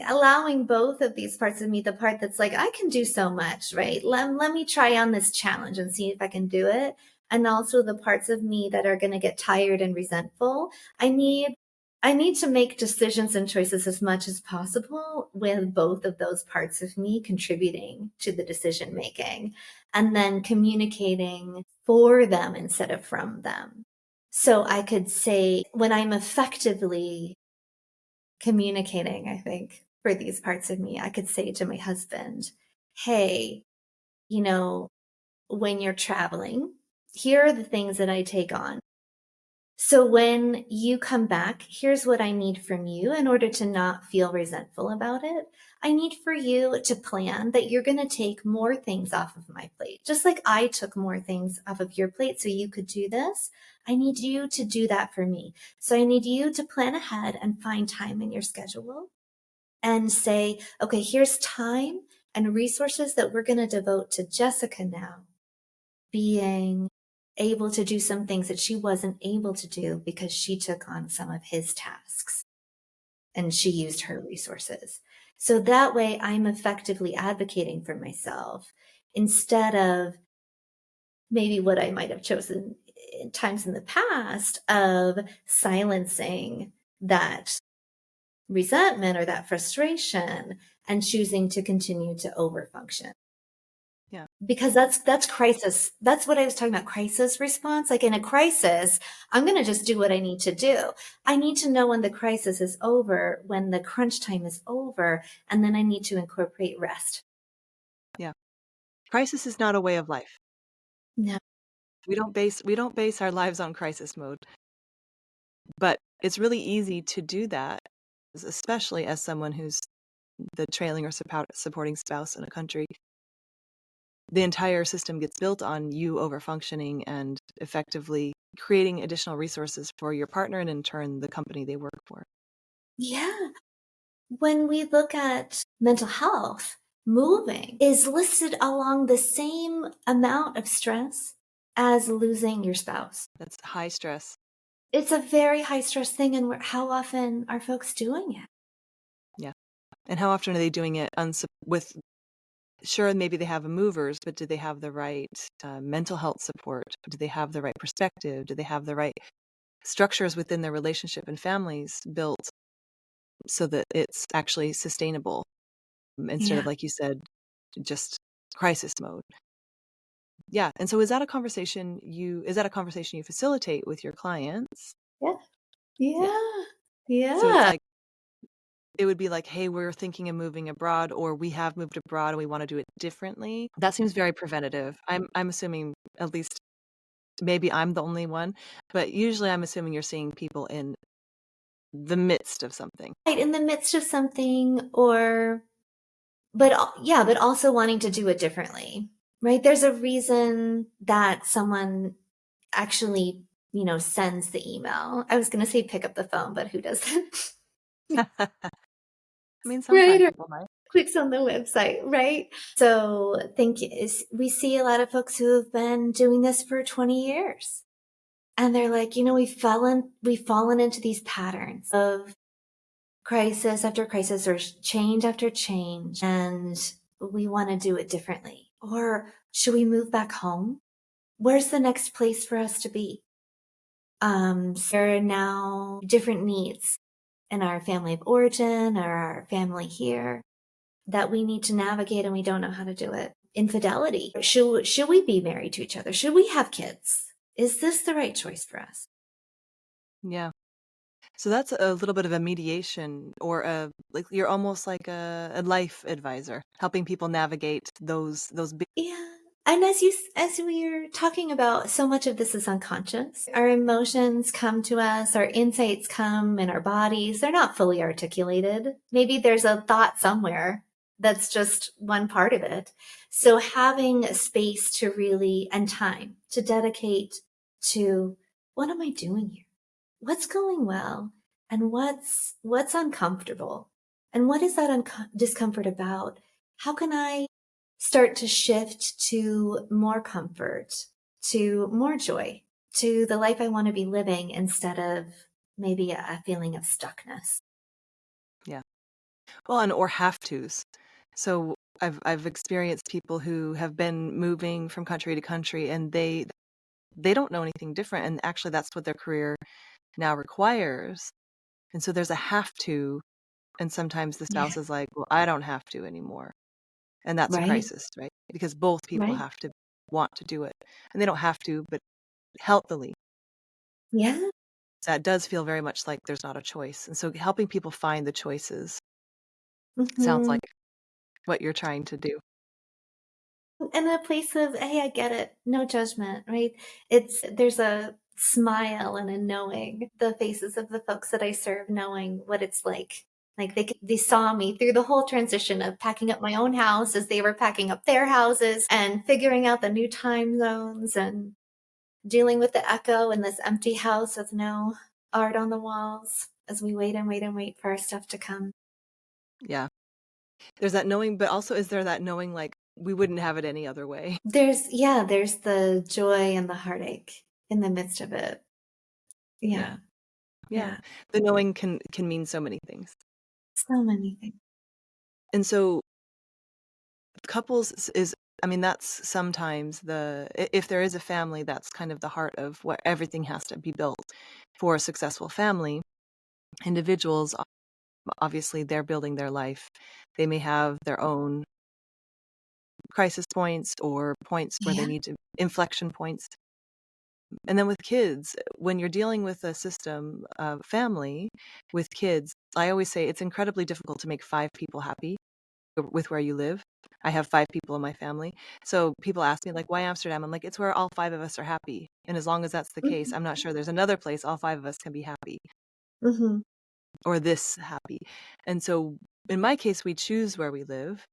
allowing both of these parts of me, the part that's like, I can do so much, right? Let me try on this challenge and see if I can do it. And also the parts of me that are going to get tired and resentful. I need to make decisions and choices as much as possible with both of those parts of me contributing to the decision making and then communicating for them instead of from them. So I could say when I'm effectively communicating, I think, for these parts of me, I could say to my husband, hey, you know, when you're traveling, here are the things that I take on. So when you come back, here's what I need from you in order to not feel resentful about it. I need for you to plan that you're going to take more things off of my plate. Just like I took more things off of your plate so you could do this, I need you to do that for me. So I need you to plan ahead and find time in your schedule and say, okay, here's time and resources that we're going to devote to Jessica now being able to do some things that she wasn't able to do because she took on some of his tasks and she used her resources. So that way I'm effectively advocating for myself instead of maybe what I might have chosen in times in the past of silencing that resentment or that frustration and choosing to continue to overfunction. Yeah. Because that's crisis. That's what I was talking about, crisis response. Like in a crisis, I'm going to just do what I need to do. I need to know when the crisis is over, when the crunch time is over, and then I need to incorporate rest. Yeah. Crisis is not a way of life. No. We don't base our lives on crisis mode. But it's really easy to do that, especially as someone who's the trailing or supporting spouse in a country. The entire system gets built on you overfunctioning and effectively creating additional resources for your partner and in turn the company they work for. Yeah. When we look at mental health, moving is listed along the same amount of stress as losing your spouse. That's high stress. It's a very high stress thing. And how often are folks doing it? Yeah. And how often are they doing it with, sure, maybe they have movers, but do they have the right mental health support? Do they have the right perspective? Do they have the right structures within their relationship and families built so that it's actually sustainable instead of, Yeah. like you said, just crisis mode? Yeah. And so is that a conversation you facilitate with your clients? Yeah. Yeah. Yeah. So it's Yeah. like it would be like, hey, we're thinking of moving abroad, or we have moved abroad and we want to do it differently. That seems very preventative. I'm assuming, at least maybe I'm the only one, but usually I'm assuming you're seeing people in the midst of something. Right. In the midst of something but also wanting to do it differently, right? There's a reason that someone actually, sends the email. I was going to say pick up the phone, but who does that? I mean, Right. sometimes Or people might. clicks on the website, right? So we see a lot of folks who have been doing this for 20 years. And they're like, we've fallen into these patterns of crisis after crisis or change after change, and we want to do it differently. Or should we move back home? Where's the next place for us to be? There are now different needs in our family of origin or our family here that we need to navigate and we don't know how to do it. Infidelity. Should we be married to each other? Should we have kids? Is this the right choice for us? Yeah. So that's a little bit of a mediation, or like you're almost like a life advisor, helping people navigate those big. Yeah. And as we are talking about, so much of this is unconscious. Our emotions come to us, our insights come in our bodies. They're not fully articulated. Maybe there's a thought somewhere that's just one part of it. So having a space to really and time to dedicate to what am I doing here? What's going well? And what's uncomfortable? And what is that discomfort about? How can I start to shift to more comfort, to more joy, to the life I want to be living instead of maybe a feeling of stuckness? Yeah. Well, and or have tos. So I've experienced people who have been moving from country to country, and they don't know anything different, and actually that's what their career now requires. And so there's a have to, and sometimes the Yeah. spouse is like, well, I don't have to anymore. And that's a Right. crisis, right? Because both people Right. have to want to do it. And they don't have to, but healthily. Yeah. That does feel very much like there's not a choice. And so helping people find the choices sounds Hmm. like what you're trying to do. In a place of, hey, I get it, no judgment, right? There's a smile and a knowing the faces of the folks that I serve, knowing what it's like. Like they saw me through the whole transition of packing up my own house as they were packing up their houses and figuring out the new time zones and dealing with the echo in this empty house with no art on the walls as we wait and wait and wait for our stuff to come. Yeah. There's that knowing, but also is there that knowing like we wouldn't have it any other way? There's the joy and the heartache in the midst of it. Yeah. Yeah, Yeah. yeah. The knowing can mean so many things. So many things. And so couples is I mean, that's sometimes if there is a family, that's kind of the heart of what everything has to be built for a successful family. Individuals, obviously, they're building their life. They may have their own crisis points or points where they Yeah. need to inflection points. And then with kids, when you're dealing with a system of family with kids, I always say it's incredibly difficult to make 5 people happy with where you live. I have 5 people in my family. So people ask me like, "Why Amsterdam?" I'm like, "It's where all 5 of us are happy." And as long as that's the case, Mhm, I'm not sure there's another place all 5 of us can be happy mhm. or this happy. And so in my case, we choose where we live.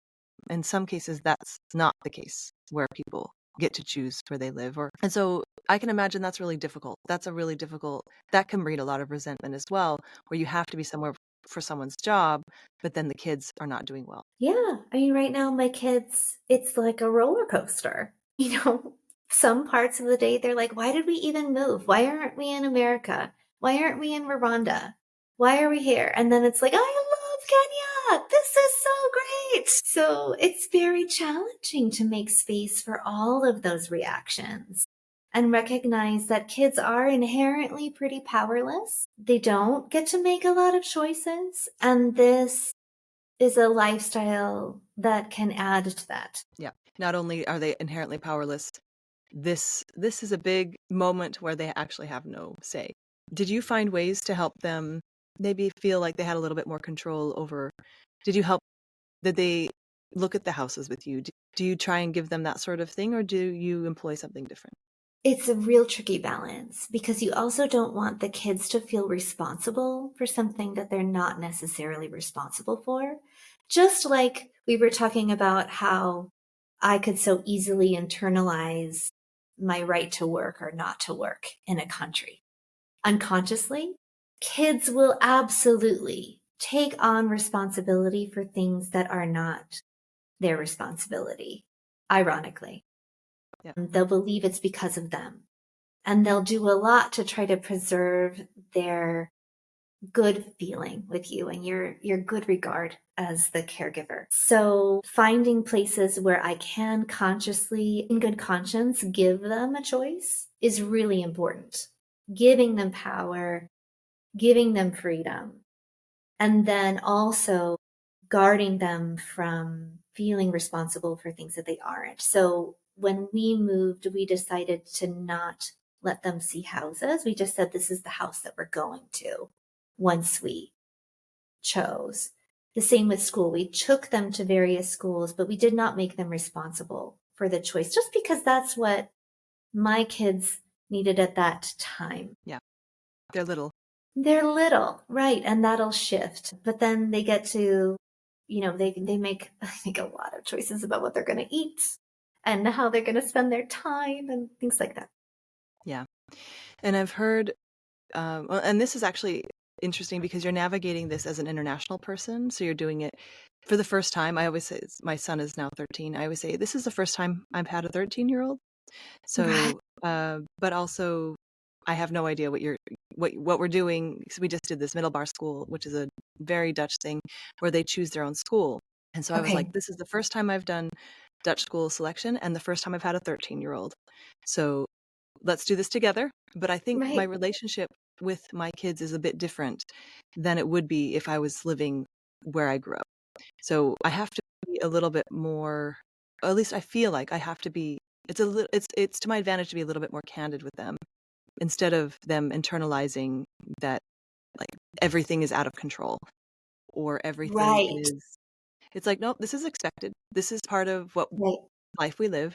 In some cases, that's not the case where people get to choose where they live and so I can imagine that's really difficult. That's a really difficult that can breed a lot of resentment as well, where you have to be somewhere for someone's job, but then the kids are not doing well. Yeah, I mean, right now, my kids, it's like a roller coaster. Some parts of the day, they're like, why did we even move? Why aren't we in America? Why aren't we in Rwanda? Why are we here? And then it's like, I love Kenya. This is so great. So it's very challenging to make space for all of those reactions and recognize that kids are inherently pretty powerless. They don't get to make a lot of choices. And this is a lifestyle that can add to that. Yeah. Not only are they inherently powerless, this is a big moment where they actually have no say. Did you find ways to help them maybe feel like they had a little bit more control over did you help did they look at the houses with you? Do you try and give them that sort of thing, or do you employ something different? It's a real tricky balance because you also don't want the kids to feel responsible for something that they're not necessarily responsible for. Just like we were talking about how I could so easily internalize my right to work or not to work in a country. Unconsciously, kids will absolutely take on responsibility for things that are not their responsibility, ironically. Yeah. They'll believe it's because of them. And they'll do a lot to try to preserve their good feeling with you and your good regard as the caregiver. So finding places where I can consciously, in good conscience, give them a choice is really important. Giving them power, giving them freedom, and then also guarding them from feeling responsible for things that they aren't. So when we moved, we decided to not let them see houses. We just said, this is the house that we're going to once we chose. The same with school. We took them to various schools, but we did not make them responsible for the choice just because that's what my kids needed at that time. Yeah. They're little. They're little, right, and that'll shift. But then they get to, they make I think a lot of choices about what they're going to eat and how they're going to spend their time and things like that. Yeah. And I've heard, well, and this is actually interesting because you're navigating this as an international person. So you're doing it for the first time. I always say, my son is now 13. I always say, this is the first time I've had a 13-year-old. Right. So, but also, I have no idea what we're doing. 'Cause we just did this middle bar school, which is a very Dutch thing where they choose their own school. And so I was like, Okay. this is the first time I've done Dutch school selection and the first time I've had a 13-year-old. So let's do this together. But I think my Right. relationship with my kids is a bit different than it would be if I was living where I grew up. So I have to be a little bit more, or at least I feel like I have to be, it's to my advantage to be a little bit more candid with them instead of them internalizing that like everything is out of control or everything Right. is, it's like, nope, this is expected. This is part of what Right. life we live.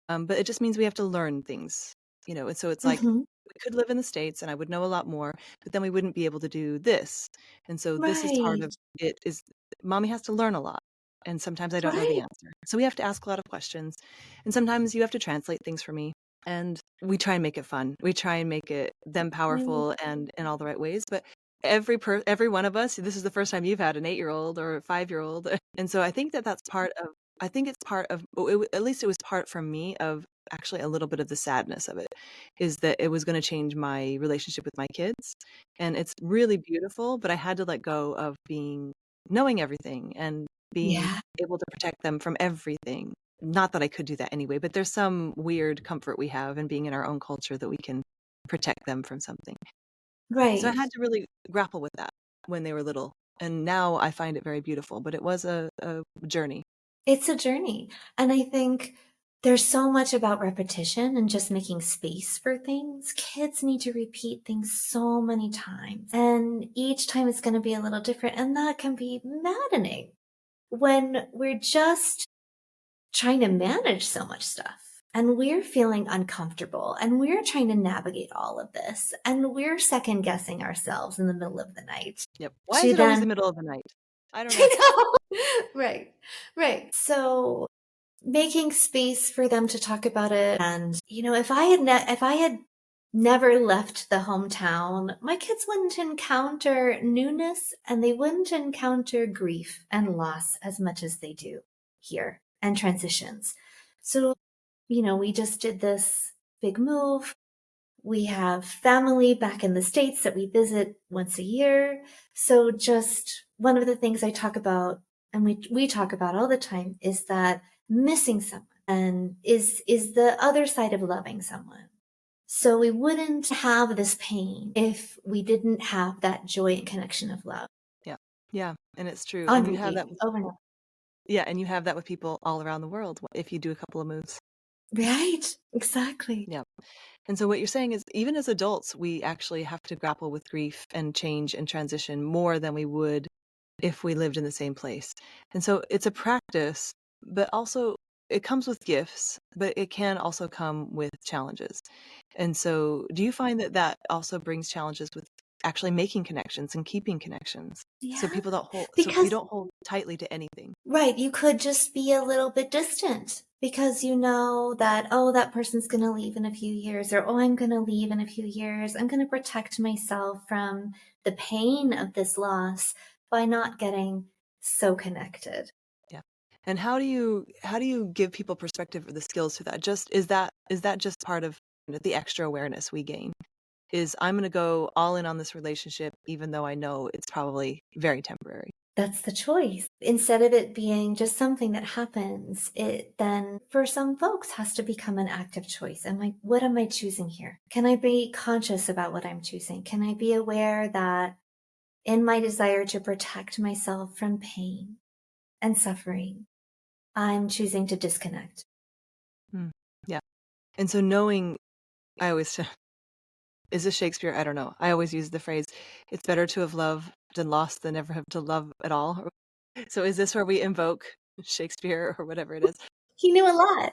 But it just means we have to learn things, and so it's like Hmm. we could live in the States and I would know a lot more, but then we wouldn't be able to do this. And so this is part Right. of it is mommy has to learn a lot. And sometimes I don't know the Right. answer. So we have to ask a lot of questions. And sometimes you have to translate things for me. And we try and make it fun. We try and make it them Right. powerful and in all the right ways. But every one of us, this is the first time you've had an 8-year-old or a 5-year-old. And so I think that that's part of I think it's part of at least it was part from me of actually a little bit of the sadness of it is that it was going to change my relationship with my kids. And it's really beautiful, but I had to let go of knowing everything and being Yeah. able to protect them from everything. Not that I could do that anyway, but there's some weird comfort we have in being in our own culture that we can protect them from something. So I Right. had to really grapple with that when they were little. And now I find it very beautiful, but it was a journey. It's a journey. And I think there's so much about repetition and just making space for things. Kids need to repeat things so many times. And each time it's going to be a little different. And that can be maddening when we're just trying to manage so much stuff. And we're feeling uncomfortable and we're trying to navigate all of this. And we're second guessing ourselves in the middle of the night Yep. Why is to it always the then, middle of the night? I don't know. I know, right, right. So making space for them to talk about it. And, if I had never left the hometown, my kids wouldn't encounter newness and they wouldn't encounter grief and loss as much as they do here and transitions. So, we just did this big move. We have family back in the States that we visit once a year. So just one of the things I talk about and we talk about all the time is that missing someone and is the other side of loving someone. So we wouldn't have this pain if we didn't have that joy and connection of love Yeah. Yeah, and it's true. on And you have that repeat with over and over. yeah, and you have that with people all around the world if you do a couple of moves. Right. Exactly. Yeah. And so what you're saying is even as adults, we actually have to grapple with grief and change and transition more than we would if we lived in the same place. And so it's a practice, but also it comes with gifts, but it can also come with challenges. And so do you find that that also brings challenges with actually making connections and keeping connections? So Yeah. people don't hold, so you Because don't hold tightly to anything. right, you could just be a little bit distant because you know that, oh, that person's going to leave in a few years, or oh, I'm going to leave in a few years. I'm going to protect myself from the pain of this loss by not getting so connected. Yeah. And how do you give people perspective or the skills to that? Just is that just part of the extra awareness we gain? Is I'm going to go all in on this relationship even though I know it's probably very temporary. That's the choice. Instead of it being just something that happens, it then, for some folks, has to become an active choice. What am I choosing here? Can I be conscious about what I'm choosing? Can I be aware that in my desire to protect myself from pain and suffering, I'm choosing to disconnect? Hmm. Yeah. And so knowing I always is this Shakespeare? I don't know. I always use the phrase it's better to have loved and lost than never have to love at all. So is this where we invoke Shakespeare or whatever it is? He knew a lot.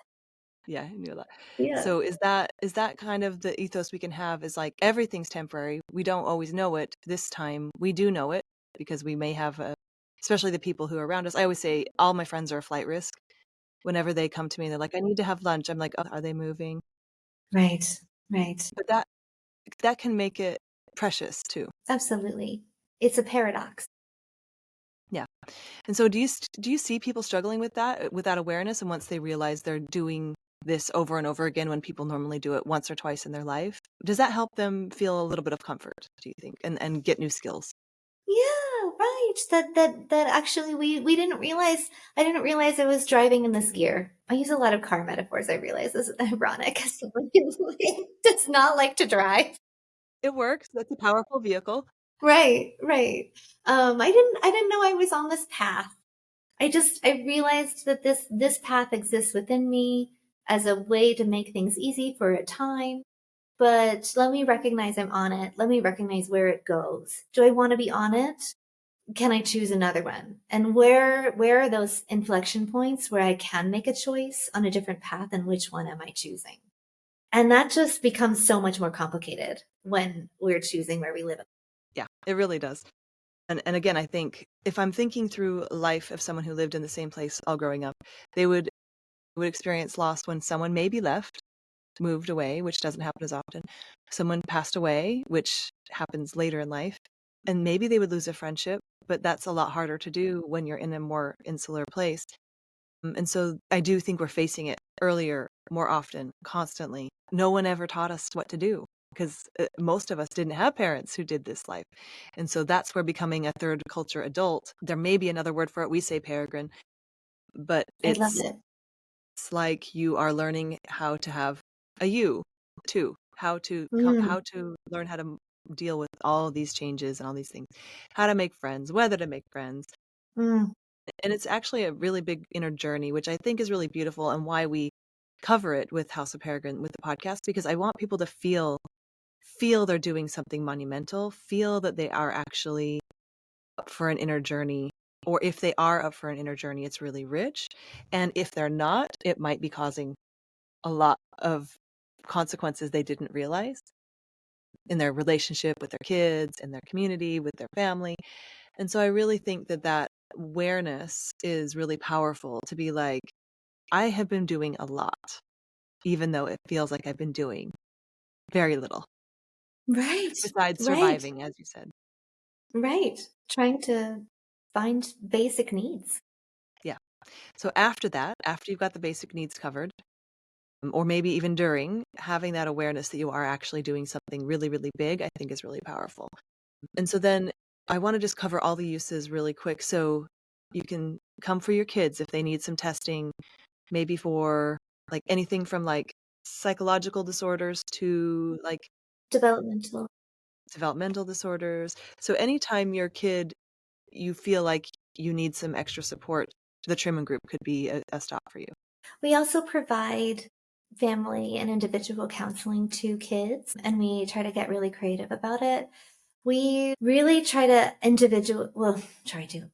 Yeah, I knew that. Yeah. So is that kind of the ethos we can have is like everything's temporary. We don't always know it. This time we do know it because we may have especially the people who are around us. I always say all my friends are a flight risk. Whenever they come to me, they're like, I need to have lunch. I'm like, oh, are they moving? Right. Right. But that can make it precious too. Absolutely. It's a paradox. Yeah. And so do you see people struggling with that awareness and once they realize they're doing this over and over again when people normally do it once or twice in their life, does that help them feel a little bit of comfort, do you think, and get new skills? Yeah, right. That actually we didn't realize. I didn't realize I was driving in this gear. I use a lot of car metaphors. I realize this is ironic as someone who does not like to drive. It works. That's a powerful vehicle. Right, right. I didn't know I was on this path. I realized that this path exists within me as a way to make things easy for a time. but let me recognize I'm on it. Let me recognize where it goes. Do I want to be on it? Can I choose another one? And where are those inflection points where I can make a choice on a different path, and which one am I choosing? And that just becomes so much more complicated when we're choosing where we live. Yeah, it really does. And again, I think if I'm thinking through life of someone who lived in the same place all growing up, they would experience loss when someone maybe left, moved away, which doesn't happen as often. Someone passed away, which happens later in life, and maybe they would lose a friendship, but that's a lot harder to do when you're in a more insular place. And so I do think we're facing it earlier, more often, constantly. No one ever taught us what to do because most of us didn't have parents who did this life. And so that's where becoming a third culture adult, there may be another word for it. We say peregrine, but I love it's it. like you are learning how to have a you too, Mm, how to learn how to deal with all these changes and all these things, how to make friends, whether to make friends. mm. And it's actually a really big inner journey, which I think is really beautiful and why we cover it with House of Peregrine with the podcast, because I want people to feel they're doing something monumental, feel that they are actually up for an inner journey, or if they are up for an inner journey, it's really rich. And if they're not, it might be causing a lot of consequences they didn't realize in their relationship with their kids, in their community, with their family. And so I really think that that awareness is really powerful to be like, I have been doing a lot, even though it feels like I've been doing very little, Right, besides right, surviving, as you said. right. Trying to find basic needs. Yeah. So after that, after you've got the basic needs covered, or maybe even during, having that awareness that you are actually doing something really, really big, I think is really powerful. And so then I want to just cover all the uses really quick. So you can come for your kids if they need some testing, maybe for like anything from like psychological disorders to like Developmental. developmental disorders. So anytime your kid, you feel like you need some extra support, the Truman Group could be a stop for you. We also provide family and individual counseling to kids, and we try to get really creative about it. We really try to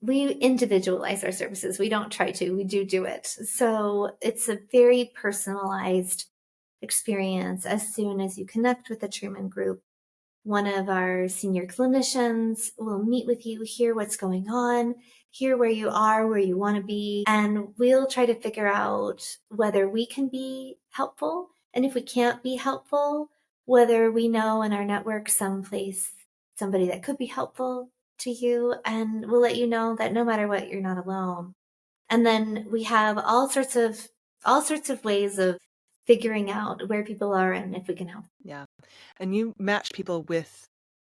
we individualize our services. We don't try to, we do it. So it's a very personalized experience. As soon as you connect with the Truman Group, one of our senior clinicians will meet with you, hear what's going on, hear where you are, where you want to be, and we'll try to figure out whether we can be helpful. And if we can't be helpful, whether we know in our network someplace, somebody that could be helpful to you. And we'll let you know that no matter what, you're not alone. And then we have all sorts of ways of figuring out where people are and if we can help. Yeah. And you match people with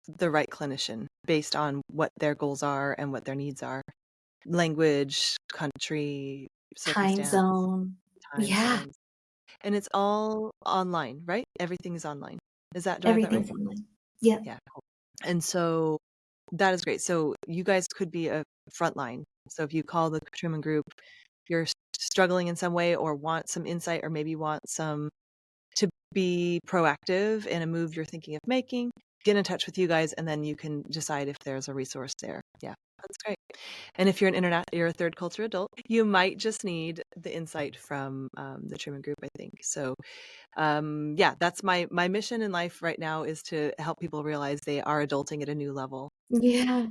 the right clinician based on what their goals are and what their needs are. Language, country, Time circumstance, zone. time Yeah, zones. And it's all online, right? Everything is online. Do I have that right? everything's online. Yep. Yeah, cool. And so that is great. So you guys could be a frontline. So if you call the Truman Group, if you're struggling in some way or want some insight or maybe want some to be proactive in a move you're thinking of making, get in touch with you guys and then you can decide if there's a resource there. Yeah, that's great. And if you're you're a third culture adult, you might just need the insight from the Truman Group, I think. So yeah, that's my mission in life right now is to help people realize they are adulting at a new level. Yeah.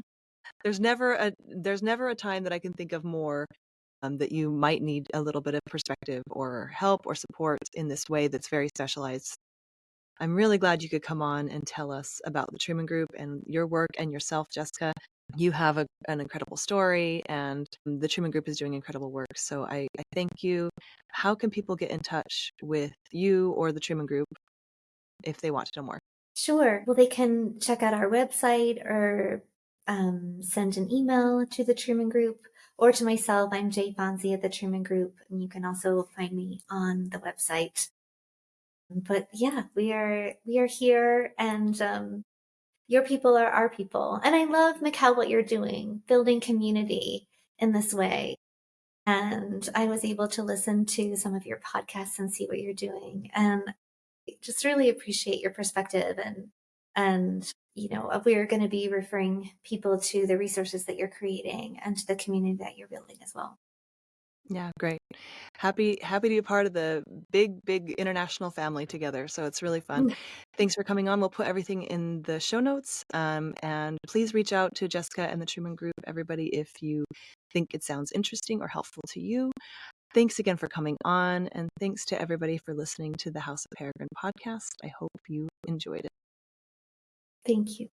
There's never a time that I can think of more that you might need a little bit of perspective or help or support in this way that's very specialized. I'm really glad you could come on and tell us about the Truman Group and your work and yourself, Jessica. You have an incredible story, and the Truman Group is doing incredible work. So I thank you. How can people get in touch with you or the Truman Group if they want to know more? Sure. Well, they can check out our website or send an email to the Truman Group or to myself. I'm Jay Fonzi at the Truman Group, and you can also find me on the website. But yeah, we are here, and your people are our people. And I love, Mikkel, what you're doing, building community in this way. And I was able to listen to some of your podcasts and see what you're doing. And just really appreciate your perspective, and we're going to be referring people to the resources that you're creating and to the community that you're building as well. Yeah, great. Happy to be a part of the big international family together. So it's really fun. Mm. Thanks for coming on. We'll put everything in the show notes. And please reach out to Jessica and the Truman Group, everybody, if you think it sounds interesting or helpful to you. Thanks again for coming on, and thanks to everybody for listening to the House of Peregrine podcast. I hope you enjoyed it. Thank you.